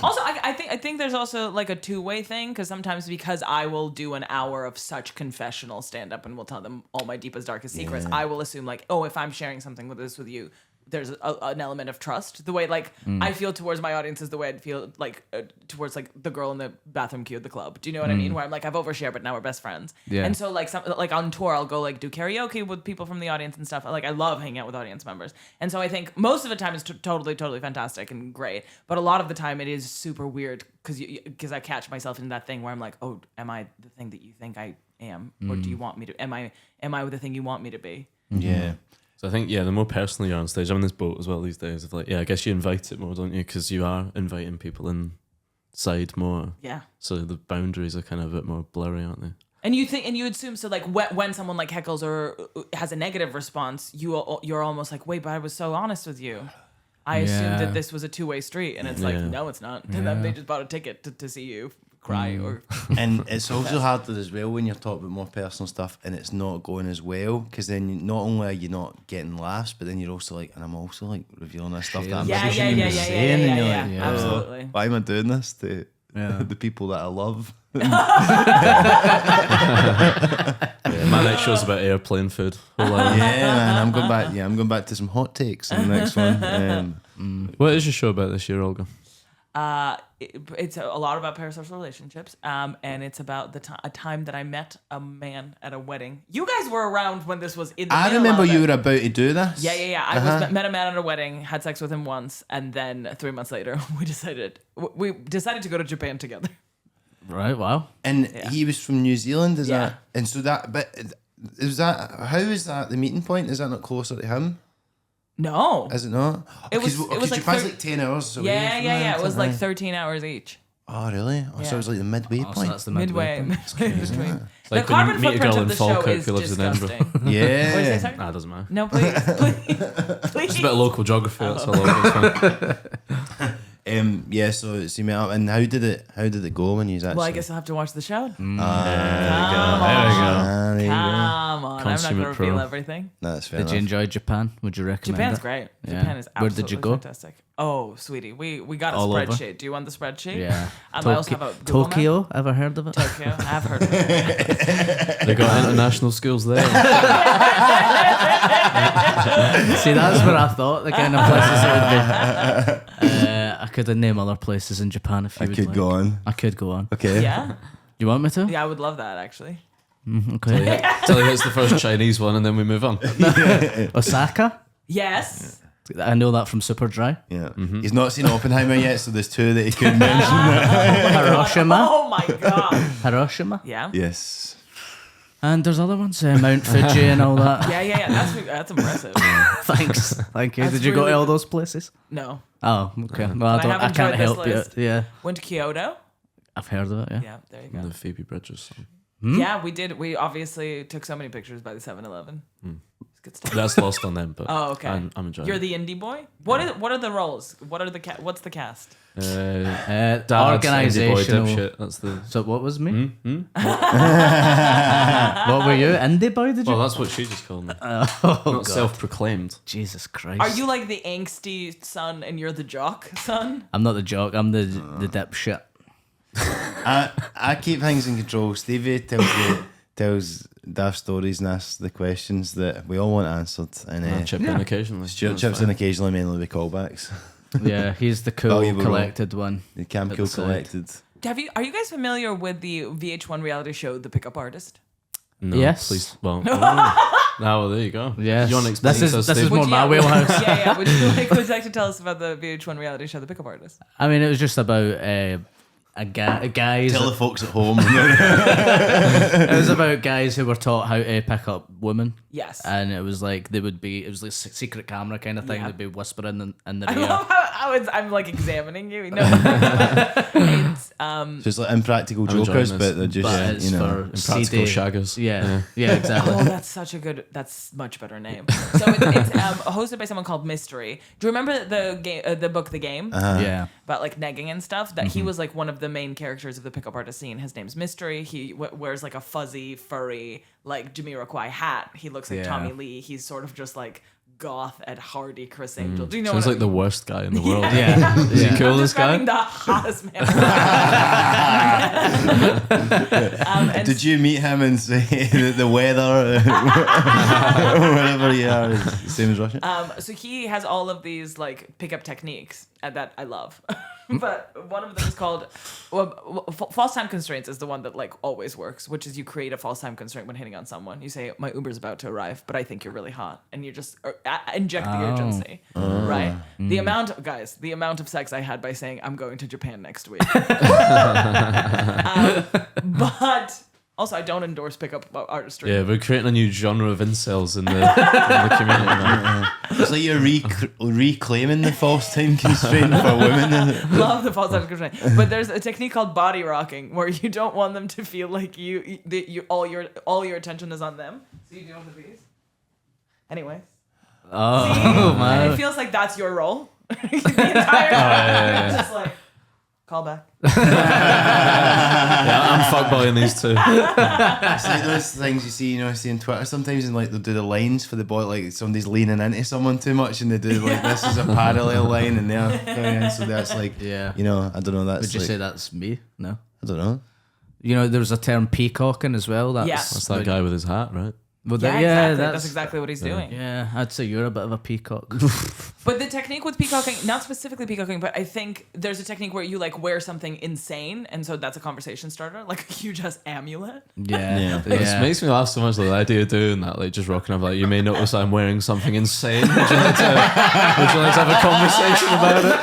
Also, I think there's also like a two-way thing, because sometimes because I will do an hour of such confessional stand-up and will tell them all my deepest, darkest secrets, I will assume like, oh, if I'm sharing something with you, there's an element of trust. The way like I feel towards my audience is the way I'd feel like towards like the girl in the bathroom queue at the club. Do you know what I mean? Where I'm like, I've overshared, but now we're best friends. Yeah. And so like like on tour, I'll go like do karaoke with people from the audience and stuff. Like I love hanging out with audience members. And so I think most of the time it's totally fantastic and great. But a lot of the time it is super weird because I catch myself in that thing where I'm like, oh, am I the thing that you think I am, or do you want me to? Am I the thing you want me to be? Yeah. So I think, the more personal you're on stage, I'm in this boat as well these days of like, I guess you invite it more, don't you? Because you are inviting people inside more. Yeah. So the boundaries are kind of a bit more blurry, aren't they? And you assume so like when someone like heckles or has a negative response, you're almost like, wait, but I was so honest with you. I assumed that this was a two-way street, and it's like, no, it's not. They just bought a ticket to see you cry or. And it's also harder as well when you're talking about more personal stuff and it's not going as well, because then not only are you not getting laughs, but then you're also like, and I'm also like revealing this stuff that I'm yeah, absolutely. Why am I doing this to the people that I love? My next show's about airplane food. Man, I'm going back to some hot takes in the next one. What is your show about this year, Olga? It's a lot about parasocial relationships, and it's about a time that I met a man at a wedding. You guys were around when this was in the I middle remember of you it. were about to do this. Yeah. I met a man at a wedding, had sex with him once, and then 3 months later, we decided to go to Japan together. Right, wow. And he was from New Zealand, is Yeah. that? And so that, but is that, how is that the meeting point? Is that not closer to him? No. Is it not? It was like Japan's like 10 hours away. Yeah. It was like 13 hours each. Oh, really? Oh, so it was like the midway So point. that's the Midway point. between. Like The when carbon you meet a footprint girl of in the show Falkirk is who lives in Edinburgh. disgusting. What did you say, Yeah. sorry? Nah, it doesn't matter. No, please. It's a bit of local geography, that's all. It's fine. Yeah, so you met up, and how did it go when you was actually? Well, I guess I'll have to watch the show. there we go. Come on. I'm not Consummate going to reveal pro. everything. No, that's fair Did you enough. enjoy Japan? Would you recommend Japan's it? great. Yeah. Japan is Where absolutely did you go? fantastic. Oh, sweetie. We got a All over? spreadsheet. Do you want the spreadsheet? Yeah. I also have a Google Map. Tokyo, ever heard of it? Tokyo. I've heard of it. They got international schools there. See, that's where I thought the kind of places it would be. I could name other places in Japan if you I would could like. go on. I could go on. Okay. Yeah? You want me to? Yeah, I would love that, actually. Okay. Tell you it's the first Chinese one and then we move on. Osaka? Yes. I know that from Superdry. Yeah. He's not seen Oppenheimer yet, so there's two that he could mention. Hiroshima? Oh, my God. Hiroshima? Yeah. Yes. And there's other ones, Mount Fuji and all that. Yeah. That's impressive. Thanks. Thank you. That's Did you go really- to all those places? No. Oh, okay. Well, I I have can't enjoyed this help you. list. Yeah. Went to Kyoto. I've heard of it, yeah. Yeah, there you go. The Phoebe Bridgers song. Yeah, we did. We obviously took so many pictures by the 7-Eleven. It's good stuff. That's lost on them, but Oh, okay. I'm enjoying You're it. the indie boy. What are the roles? What's the cast? Dad's Organizational. indie boy dipshit. That's the. So what was me? What were you? Indie boy, did you? Well, that's what she just called me. Oh, Not God. self-proclaimed. Jesus Christ. Are you like the angsty son and you're the jock son? I'm not the jock, I'm the dipshit. I keep things in control. Stevie tells daft stories and asks the questions that we all want answered. And I chip in occasionally. Stuart That's chips fine. in occasionally, mainly with callbacks. Yeah, he's the cool, Valuable role. collected one. The Cam At Cool the side. collected. Are you guys familiar with the VH1 reality show The Pickup Artist? No, Yes. please. Well, well, there you go. Yes. You want to explain This is- to us, this is Steve? more my wheelhouse. Yeah. Would you like to tell us about the VH1 reality show The Pickup Artist? I mean, it was just about guys. Tell the folks at home. It was about guys who were taught how to pick up women. Yes. And it was like it was like secret camera kind of thing. Yeah. They'd be whispering in the I ear. love how I'm like examining you. No. It's So it's like impractical I'm enjoying jokers, this. but they're just, But it's you know. for Impractical CD. shaggers. Yeah, exactly. Oh, that's much better name. So it's hosted by someone called Mystery. Do you remember the game, the book, The Game? Yeah. About like negging and stuff. That he was like one of the main characters of the pickup artist scene. His name's Mystery. He wears like a fuzzy, furry, like Jamiroquai hat. He looks like Yeah. Tommy Lee. He's sort of just like goth Ed Hardy, Chris Angel. Do you know Sounds what like the worst guy in the world. Yeah. Is he cool, I'm this guy? describing the hottest man. Did you meet him and say that the weather, wherever you are, is the same as Russia? So he has all of these like pickup techniques that I love. But one of them is called false time constraints is the one that like always works, which is you create a false time constraint when hitting on someone. You say, my Uber's about to arrive, but I think you're really hot. And you just inject the urgency, right? The amount of sex I had by saying, I'm going to Japan next week. But also, I don't endorse pickup artistry. Yeah, we're creating a new genre of incels in the community now. It's like you're reclaiming the false time constraint for women. Love the false time constraint. But there's a technique called body rocking where you don't want them to feel like you all your attention is on them. So you do one of these. Anyways. Oh, see? man. And it feels like that's your role. The entire time. Just like, call back. Yeah, I'm fuckboying these two. It's like those things you see on Twitter sometimes, and like they'll do the lines for the boy, like somebody's leaning into someone too much, and they do like this is a parallel line, and they're going in, so that's like, I don't know. That's Would you like, say that's me? No. I don't know. There was a term peacocking as well. That's that guy with his hat, right? Well, exactly. That's exactly what he's doing. Yeah, I'd say you're a bit of a peacock. But the technique with peacocking, not specifically peacocking, but I think there's a technique where you like wear something insane, and so that's a conversation starter, like a huge ass amulet. Yeah. It makes me laugh so much, the idea of doing that, like just rocking up, like, you may notice I'm wearing something insane. Would you like to have a conversation about it?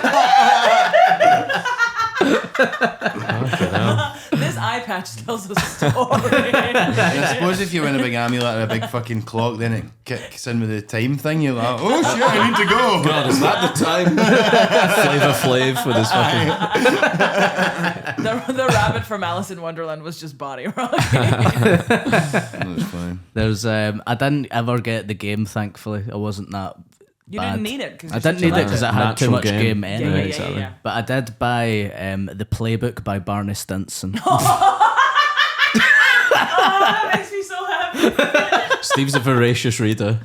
This eye patch tells a story. I suppose if you win a big amulet or a big fucking clock, then it kicks in with the time thing. You're like, oh shit, I need to go. God, is that the time? Flavor Flav with his fucking... the rabbit from Alice in Wonderland was just body rocking. That was fine. There's I didn't ever get the game, thankfully. I wasn't that You bad. didn't need it. I didn't need it because it had too much game anyway. Yeah. But I did buy the Playbook by Barney Stinson. That makes me so happy. Steve's a voracious reader.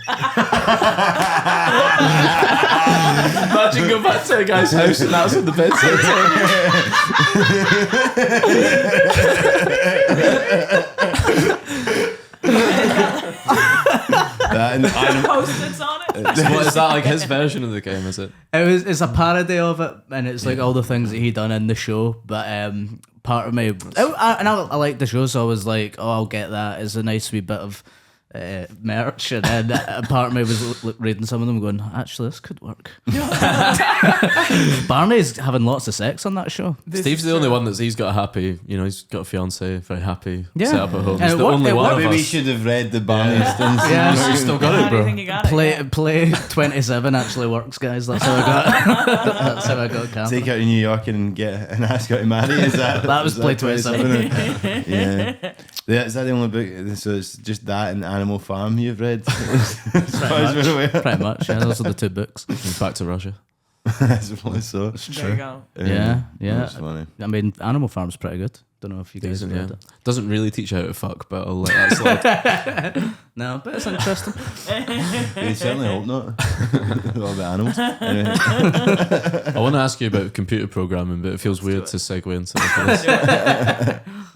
Imagine going back to a guy's house and that's in the bedside Post-its on it. What is that, like his version of the game, is it? It's a parody of it, and it's like all the things that he done in the show. But part of me, I like the show, so I was like, oh, I'll get that. It's a nice wee bit of merch, and then part of me was reading some of them going, actually this could work. Barney's having lots of sex on that show. Steve's the only one he's got a happy, he's got a fiance, very happy, set up at home. And He's the only one of Maybe we us. should have read the Barney Stinson. Yeah. He's still got How it, do you bro. think you got it? Play 27 actually works, guys. That's how I got. That's how I got camera. Take her to New York and ask her to marry. Is that was Play 27. Yeah. Is that the only book? So it's just that and Animal Farm you've read? Pretty much. Yeah, those are the two books. Back to Russia. I suppose so. There you go. Yeah. That's funny. I mean, Animal Farm's pretty good. Don't know if you guys have read it. Doesn't really teach you how to fuck, but I'll let that slide. No, but it's interesting. You certainly hope not. All about animals. Anyway. I want to ask you about computer programming, but it feels weird to segue into this.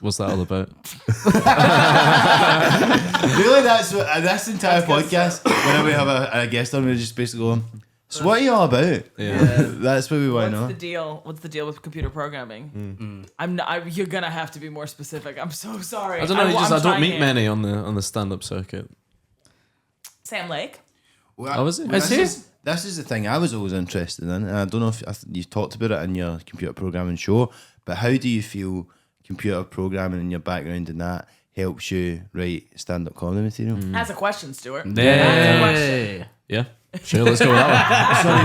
What's that all about? Really, that's what, this entire podcast, whenever we have a guest on, we just basically go, so what are you all about? Yeah. That's what we want to know. What's the deal? What's the deal with computer programming? You're gonna have to be more specific. I'm so sorry. I don't know. I don't meet here. many on the stand-up circuit. Sam Lake. Well, is it? This is the thing I was always interested in, and I don't know if you talked about it in your computer programming show, but how do you feel computer programming and your background in that helps you write stand-up comedy material? That's a question, Stuart. Hey. Yeah. Sure, let's go with that Sorry,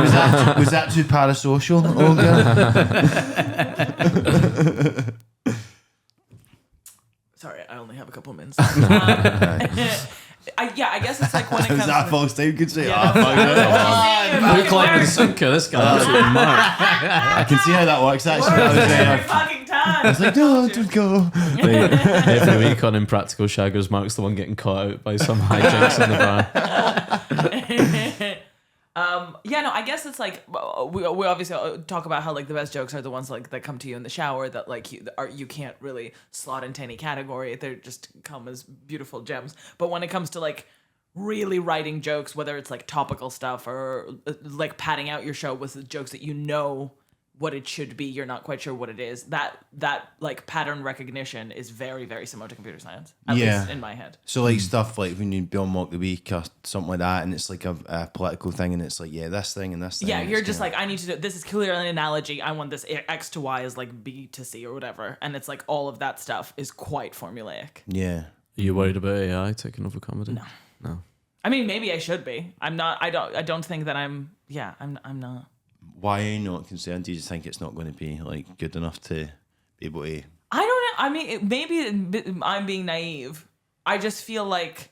was that too parasocial, Olga? Sorry, I only have a couple minutes. I guess it's like when it comes Was that to... false time? Could say, Yeah. one. Who climbed the sinker? This guy. Absolutely mad. I can see how that works actually. I was Every fucking time. I was like, no, don't go. Every week on Impractical Shaggers, Mark's the one getting caught out by some hijinks in the bar. I guess it's like we obviously talk about how like the best jokes are the ones like that come to you in the shower that like you can't really slot into any category. They just come as beautiful gems. But when it comes to like really writing jokes, whether it's like topical stuff or like padding out your show with the jokes that you know what it should be, you're not quite sure what it is. That like pattern recognition is very, very similar to computer science, at least in my head. So like stuff like when you be on Mock the Week or something like that, and it's like a political thing, and it's like this thing and this thing. Yeah, you're just like, I need to do this is clearly an analogy. I want this X to Y is like B to C or whatever, and it's like all of that stuff is quite formulaic. Yeah. Are you worried about AI taking over comedy? No. I mean, maybe I should be. I'm not. I don't think that I'm. Yeah, I'm not. Why are you not concerned? Do you just think it's not going to be like good enough to be able to? I don't know. I mean, maybe I'm being naive. I just feel like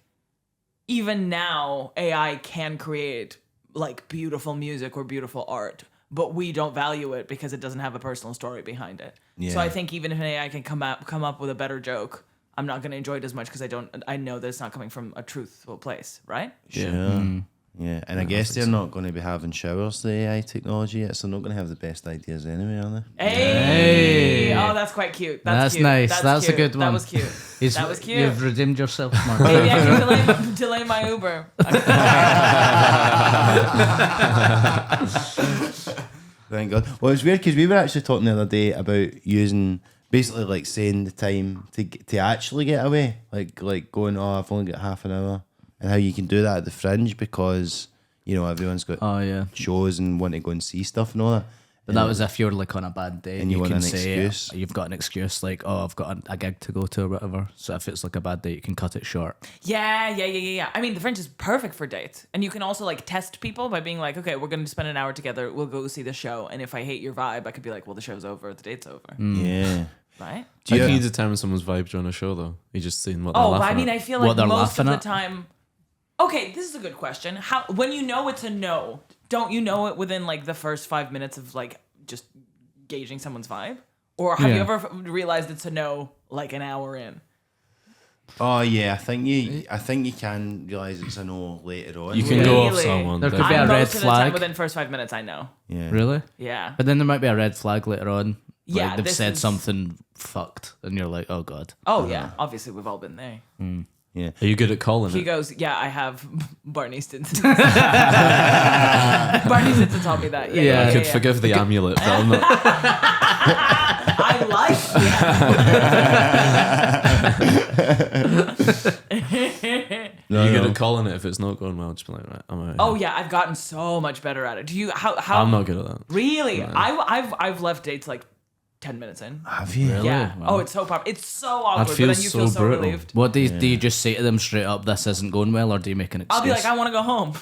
even now AI can create like beautiful music or beautiful art, but we don't value it because it doesn't have a personal story behind it. Yeah. So I think even if an AI can come up with a better joke, I'm not going to enjoy it as much because I know that it's not coming from a truthful place, right? Sure. Mm. Yeah, and I guess they're not going to be having showers, the AI technology yet, so they're not going to have the best ideas anyway, are they? Hey! Oh, that's quite cute. That's cute. Nice. That's cute. a good one. That was cute. That was cute. You've redeemed yourself, Mark. Maybe I can delay my Uber. Thank God. Well, it's weird because we were actually talking the other day about using, basically like saying the time to actually get away, like going, I've only got half an hour. And how you can do that at the Fringe because, everyone's got shows and want to go and see stuff and all that. But that was if you're like on a bad day and you can want an say excuse. You've got an excuse like, I've got a gig to go to or whatever. So if it's like a bad day, you can cut it short. Yeah. I mean, the Fringe is perfect for dates. And you can also like test people by being like, okay, we're going to spend an hour together. We'll go see the show. And if I hate your vibe, I could be like, well, the show's over. The date's over. Yeah. Right? How can you determine someone's vibe during a show though? You just seeing what they're laughing at? I mean, I feel like most of the time... Okay, this is a good question. When you know it's a no, don't you know it within like the first 5 minutes of like just gauging someone's vibe? Or have you ever realized it's a no like an hour in? Oh yeah, I think you can realize it's a no later on. You can go off someone. There could be a red most of the time flag. within the first 5 minutes, I know. Yeah. Really? Yeah. But then there might be a red flag later on. Yeah, like they've said something fucked, and you're like, oh god. Oh yeah, obviously we've all been there. Yeah. Are you good at calling He it? goes, yeah, I have. Barney Stinson. Barney Stinson taught me that. I could forgive the amulet, but I'm not. I like You're good at calling it if it's not going well. Just be like, right, I'm out. Oh yeah, I've gotten so much better at it. Do you? How? I'm not good at that. Really? No. I've left dates like 10 minutes in. Have you? Really? Yeah. Wow. Oh, it's so popular. It's so awkward, but feel then you feel so brutal. relieved. What do you just say to them straight up? This isn't going well, or do you make an excuse? I'll be like, I want to go home.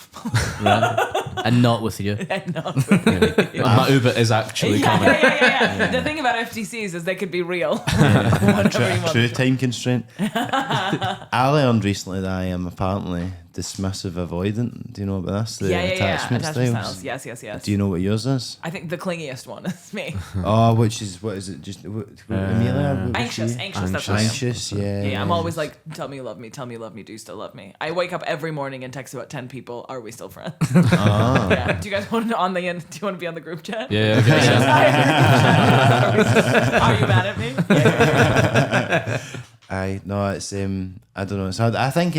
Right. And not with you. My Uber is actually coming. Yeah. The thing about FTCs is they could be real. True time constraint. I learned recently that I am apparently dismissive avoidant. Do you know about this? The attachment styles. Yes. Do you know what yours is? I think the clingiest one is me. Oh, what is it? Just Amelia? Anxious. That's what I am. Anxious, yeah. Yeah, I'm always like, tell me you love me, do you still love me? I wake up every morning and text about 10 people, are we still friends? Oh. Yeah. Do you guys want to do you want to be on the group chat? Yeah. Okay. Are you mad at me? No, it's I don't know. It's hard. I think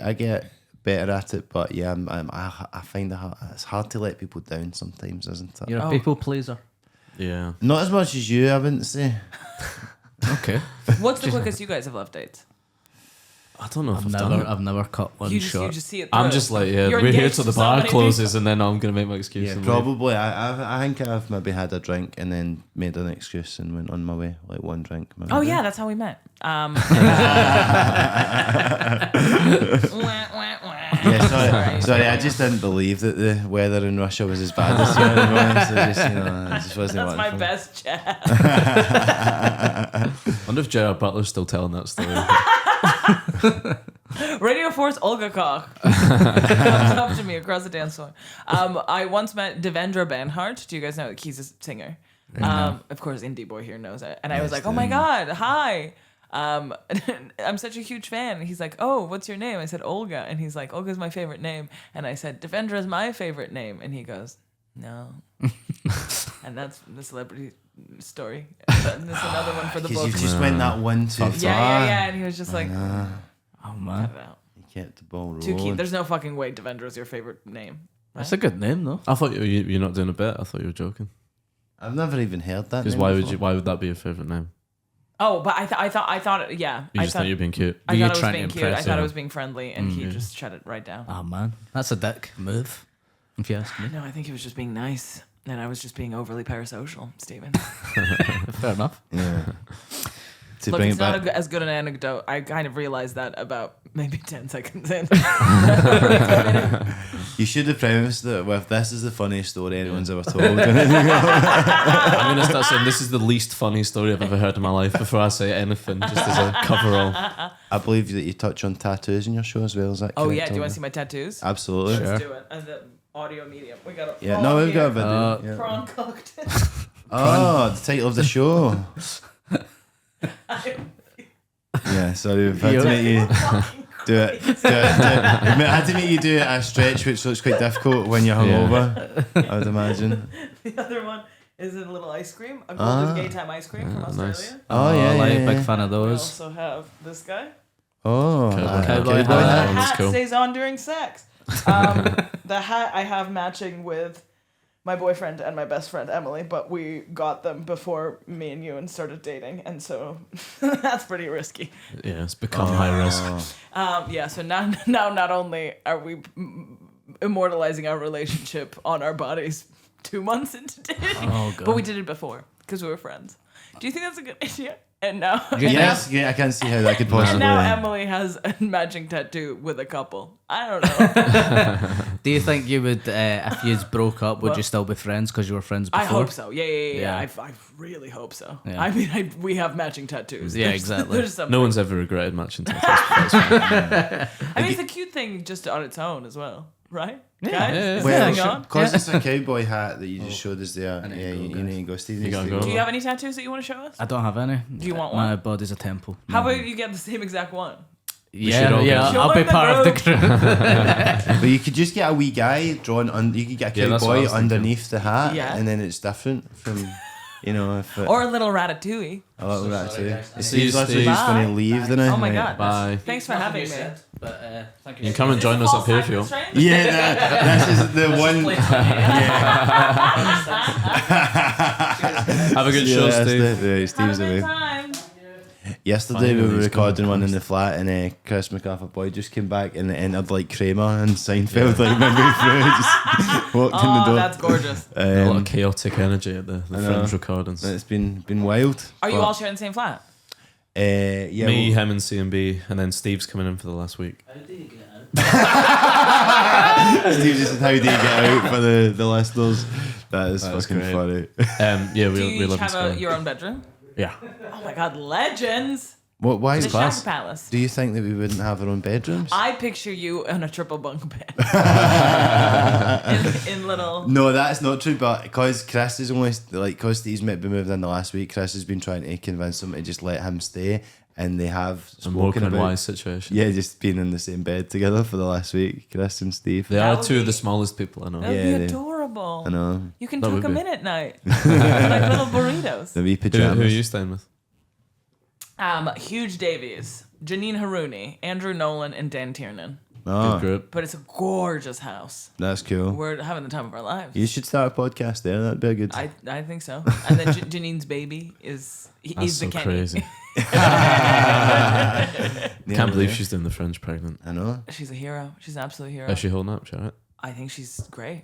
I get better at it, but yeah, I find it's hard to let people down sometimes, isn't it? You're a people pleaser. Yeah. Not as much as you, I wouldn't say. Okay. What's the quickest you guys have left dates? I don't know if I've done it. I've never cut one short. You just see it through. I'm just like, we're here till the bar closes and then I'm going to make my excuse. Yeah, probably. I think I've maybe had a drink and then made an excuse and went on my way, like one drink. Maybe. Oh yeah, that's how we met. Yeah, sorry, I just didn't believe that the weather in Russia was as bad as here. So it just wasn't. That's my best chat. I wonder if Gerard Butler's still telling that story. Radio 4's Olga Koch comes up to me across the dance floor. I once met Devendra Banhart. Do you guys know? He's a singer. Of course, indie boy here knows it. And I was like, oh my God, hi. I'm such a huge fan. And he's like, oh, what's your name? I said, Olga. And he's like, Olga's my favorite name. And I said, Devendra's my favorite name. And he goes, no. And that's the celebrity story. And there's another one for the book. You just went that one too far. Yeah. And he was just like, oh man. You kept the ball rolling. Too keen. There's no fucking way Devendra's your favorite name. Right? That's a good name though. I thought you're not doing a bit. I thought you were joking. I've never even heard that. Because why would that be your favourite name? Oh, but I thought, yeah. You just thought you were being cute. I thought it was being cute. I thought it was being friendly, and he just shut it right down. Oh man, that's a dick move, if you ask me. No, I think he was just being nice, and I was just being overly parasocial, Stephen. Fair enough. Yeah. To Look, bring it's it back. not as good an anecdote. I kind of realized that about maybe 10 seconds in. You should have prefaced that with this is the funniest story anyone's ever told. I'm going to start saying this is the least funny story I've ever heard in my life before I say anything, just as a coverall. I believe that you touch on tattoos in your show as well. Is that Oh correct, yeah, do you Olga? want to see my tattoos? Absolutely. Sure. Let's do it. And the audio medium. We got a Yeah, no, we've got a video. video. Prawn cooked. Oh, the title of the show. Yeah, sorry, we've had to make you do it. I had to make you do it at a stretch, which looks quite difficult when you're hungover, I would imagine. The other one is a little ice cream, a golden gay time ice cream from Australia. Nice. Oh, yeah, big fan of We those. also have this guy. Oh, Cowboy And hat. the That's hat cool. stays on during sex. The hat I have matching with my boyfriend and my best friend Emily, but we got them before me and Ewan started dating, and so that's pretty risky. Yeah, it's become high risk. Yeah, so now not only are we immortalizing our relationship on our bodies 2 months into dating, but we did it before because we were friends. Do you think that's a good idea? And now, Yes, yeah, I can't see how that could possibly. and now Emily has a matching tattoo with a couple. I don't know. Do you think you would, if you broke up, would you still be friends because you were friends before? I hope so. Yeah. Yeah. I really hope so. Yeah. I mean, we have matching tattoos. Yeah, exactly. There's something. No one's ever regretted matching tattoos. I mean, it's a cute thing just on its own as well, right? Yeah. Guys, Yeah. is Well, this thing on? because it's a cowboy hat that you just showed us there. need Yeah, to go, you need to go, Steve. You gotta go. Do you have any tattoos that you want to show us? I don't have any. Do you want My one? body's a temple. How about you get the same exact one? should Yeah, all yeah. get- I'll be Join the part of the group. crew. But you could just get a wee guy drawn on. You could get a Yeah, that's what I cowboy was thinking. underneath the hat, Yeah. and then it's different from, if it, Or a little ratatouille. I like that too. See you, Steve's literally Steve. just going to Bye. leave, then. Oh my god. Bye. Thanks for having me. But thank You can come and join us up here if you want. Yeah, this is the one. Have a good show, Yeah, Steve. Right, Steve's away. Yesterday we were Finally, recording one in the flat, and Chris McArthur Boyd just came back and it entered like Kramer and Seinfeld, like midway through, just walked in the Oh, door. that's gorgeous. A lot of chaotic energy at the I know. Fringe recordings. It's been wild. Are you But, all sharing the same flat? Yeah, Me, him, and CMB, and then Steve's coming in for the last week. Steve just said, "How do you get out for the listeners?" That is That's fucking great. funny. Yeah, Do we you each live in have Scotland. your own bedroom? Yeah. Oh my god, legends! Why The is Shack class? Palace. Do you think that we wouldn't have our own bedrooms? I picture you in a triple bunk bed. in little. No, that's not true. But because Chris is only because Steve's might be moved in the last week, Chris has been trying to convince him to just let him stay, and they have A spoken Morecambe and about Wise situation. yeah, just being in the same bed together for the last week, Chris and Steve. They That are would two of be- the smallest people I know. That would Yeah, be they- adorable. I know You can That tuck would them be. in at night. Like little burritos. the wee Who are pajamas. you staying with? Huge Davies, Janine Haruni, Andrew Nolan, and Dan Tiernan. Oh, Good group. But it's a gorgeous house. that's cool. We're having the time of our lives. You should start a podcast there. That'd be a good. I think so. And then Janine's baby is That's the so Kenny. crazy. Yeah, Can't believe yeah. she's doing the Fringe pregnant. I know. She's a hero. She's an absolute hero. Is she holding up? She alright? I think she's great.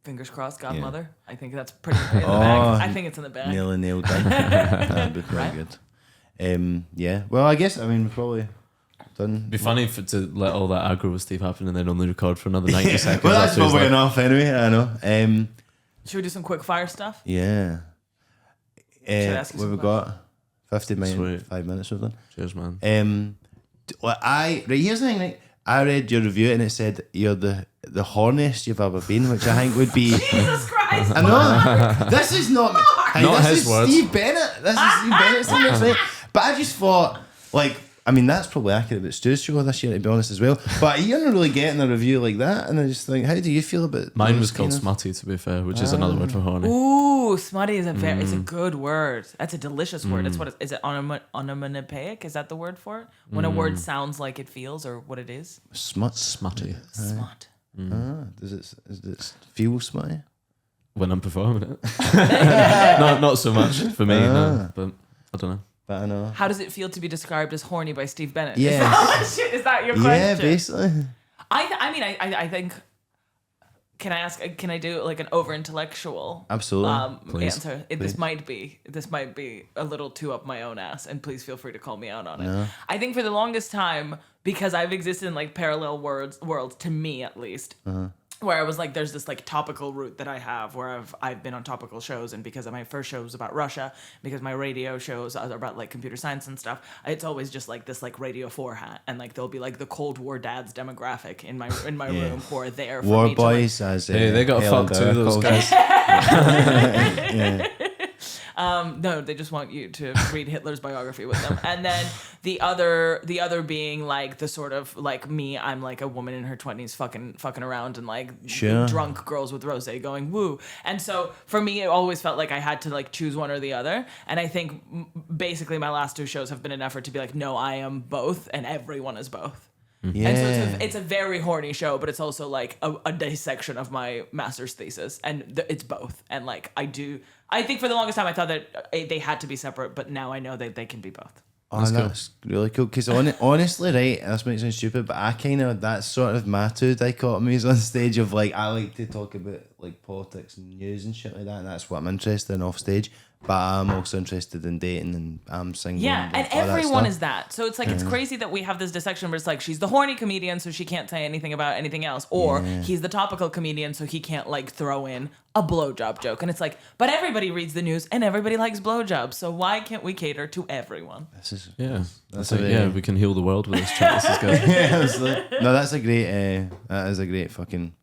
Fingers crossed, godmother. I think that's pretty in the bag. I think it's in the bag. Nearly nailed it. That'd be pretty good. Yeah. Well, I guess we've probably done. It'd be funny to let all that aggro with Steve happen and then only record for another 90 seconds. Well, that's after he's probably like, enough anyway. I know. Should we do some quick fire stuff? Yeah. I ask you What some we got? 50 minutes. Sweet. 5 minutes of them. Cheers, man. Here's the thing. Right? I read your review and it said you're the horniest you've ever been, which I think would be. Jesus Christ! I know. This is not. Hey, Not this his is words. Steve Bennett. This is Steve Bennett saying this, right? But I just thought, like, I mean, that's probably accurate about Stu's show this year, to be honest, as well. But you're not really getting a review like that, and I just think, how do you feel about Mine those was called kind of- smutty, to be fair, which is another word for horny. Ooh, smutty is it's a good word. That's a delicious word. It's what is it onomatopoeic? Is that the word for it? When a word sounds like it feels or what it is? Smutty. Smut. Does it feel smutty? When I'm performing it. not so much for me, no. But I don't know. But I know. How does it feel to be described as horny by Steve Bennett? Yeah. Is that your question? Yeah, basically. I think. Can I ask? Can I do like an over intellectual? Absolutely. Answer. This might be a little too up my own ass, and please feel free to call me out on it. I think for the longest time, because I've existed in like parallel worlds to me at least. Where I was like, there's this like topical route that I have where I've been on topical shows, and because my first show was about Russia, because my radio shows are about like computer science and stuff, it's always just like this like Radio 4 hat, and like there'll be like the Cold War dads demographic in my room who are there for War me boys, to, like, as Hey, they got fucked too, those guys. no, they just want you to read Hitler's biography with them. And then the other being like the sort of like me, I'm like a woman in her 20s fucking around and like drunk girls with rosé going woo. And so for me, it always felt like I had to like choose one or the other. And I think basically my last two shows have been an effort to be like, no, I am both and everyone is both. Yeah. And so it's a very horny show, but it's also like a dissection of my master's thesis, and it's both. And like I think for the longest time I thought that they had to be separate, but now I know that they can be both. Oh, that's really cool. Because honestly, right, this might sound stupid, but I kind of, that's sort of my two dichotomies on stage of like, I like to talk about like politics and news and shit like that, and that's what I'm interested in off stage. But I'm also interested in dating, and I'm single. Yeah, and all everyone that is that. So it's like, it's crazy that we have this dissection where it's like, she's the horny comedian, so she can't say anything about anything else. Or he's the topical comedian, so he can't like throw in a blowjob joke. And it's like, but everybody reads the news and everybody likes blowjobs. So why can't we cater to everyone? We can heal the world with this chat. This is good. That's a great, that is a great fucking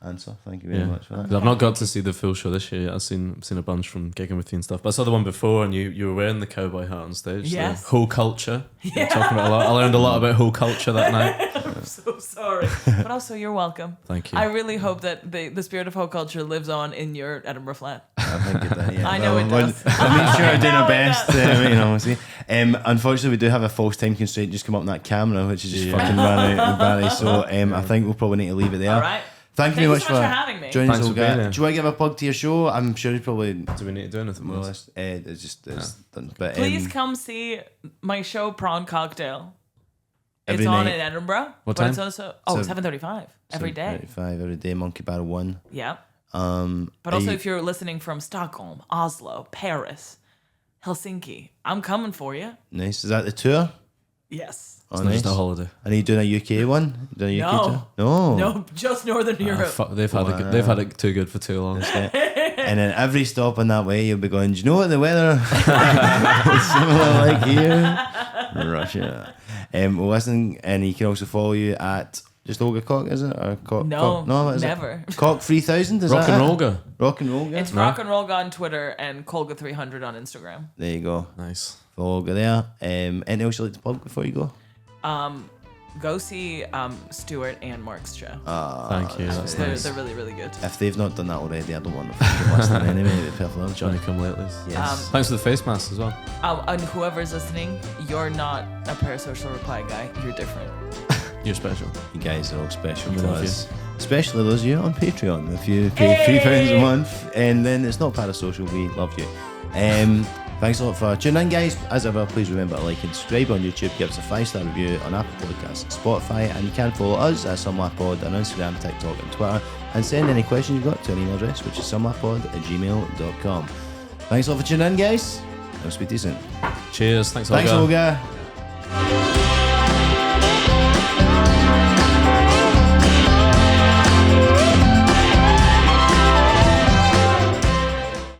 answer. Thank you very much for that. I've not got to see the full show this year yet. I've seen a bunch from gigging with you and stuff. But I saw the one before, and you were wearing the cowboy hat on stage. Yes. The whole culture. You're talking about a lot. I learned a lot about whole culture that night. I'm so sorry. But also, you're welcome. Thank you. I really hope that the spirit of whole culture lives on in your Edinburgh flat. I think it does, yeah. I know it does. I'll make sure I do I know my it best. See. Unfortunately, we do have a false time constraint just come up on that camera, which is just fucking ran out of Barry. So I think we'll probably need to leave it there. All right. Thank you very much so much for having me. joining us, Thanks for being Olga. here. Do you want to give a plug to your show? I'm sure you probably. Do we need to do anything Well, else? it's done. But Please come see my show Prawn Cocktail. Every It's on night. in Edinburgh. What but time? It's also 7:35 every day. 7:35 every day. Monkey Barrel 1. Yeah. But But also, if you're listening from Stockholm, Oslo, Paris, Helsinki, I'm coming for you. Nice. Is that the tour? Yes. Oh, It's not nice. just a holiday. And are you doing a UK one? Doing a UK No. tour? No. No, just Northern Europe. They've had it too good for too long. And then every stop on that way, you'll be going, do you know what the weather is similar like here? Russia. Well, listen, and you can also follow you at just Olga Koch, is it? Or Koch? No, what is never. It? Koch 3000, is Rock that and it? Roll. Rock and Roll, It's Rock and Roll on Twitter and Colga300 on Instagram. There you go. Nice. Follow Olga there. Anything else you'd like to plug before you go? Go see Stuart and Mark's show. Thank you. That's nice. They're really, really good. If they've not done that already, I don't want to fucking listen anyway. To be perfectly honest. Johnny come latelys. Yes. Thanks for the face mask as well. And whoever's listening, you're not a parasocial reply guy. You're different. You're special. You guys are all special We to love us. Especially those of you on Patreon. If you pay £3 a month, and then it's not parasocial, we love you. Thanks a lot for tuning in, guys. As ever, please remember to like and subscribe on YouTube. Give us a 5-star review on Apple Podcasts, Spotify, and you can follow us at SumLifePod on Instagram, TikTok, and Twitter. And send any questions you've got to an email address, which is sumlifepod@gmail.com. Thanks a lot for tuning in, guys. I'll speak to you soon. Cheers. Thanks, Thanks, Olga. Olga.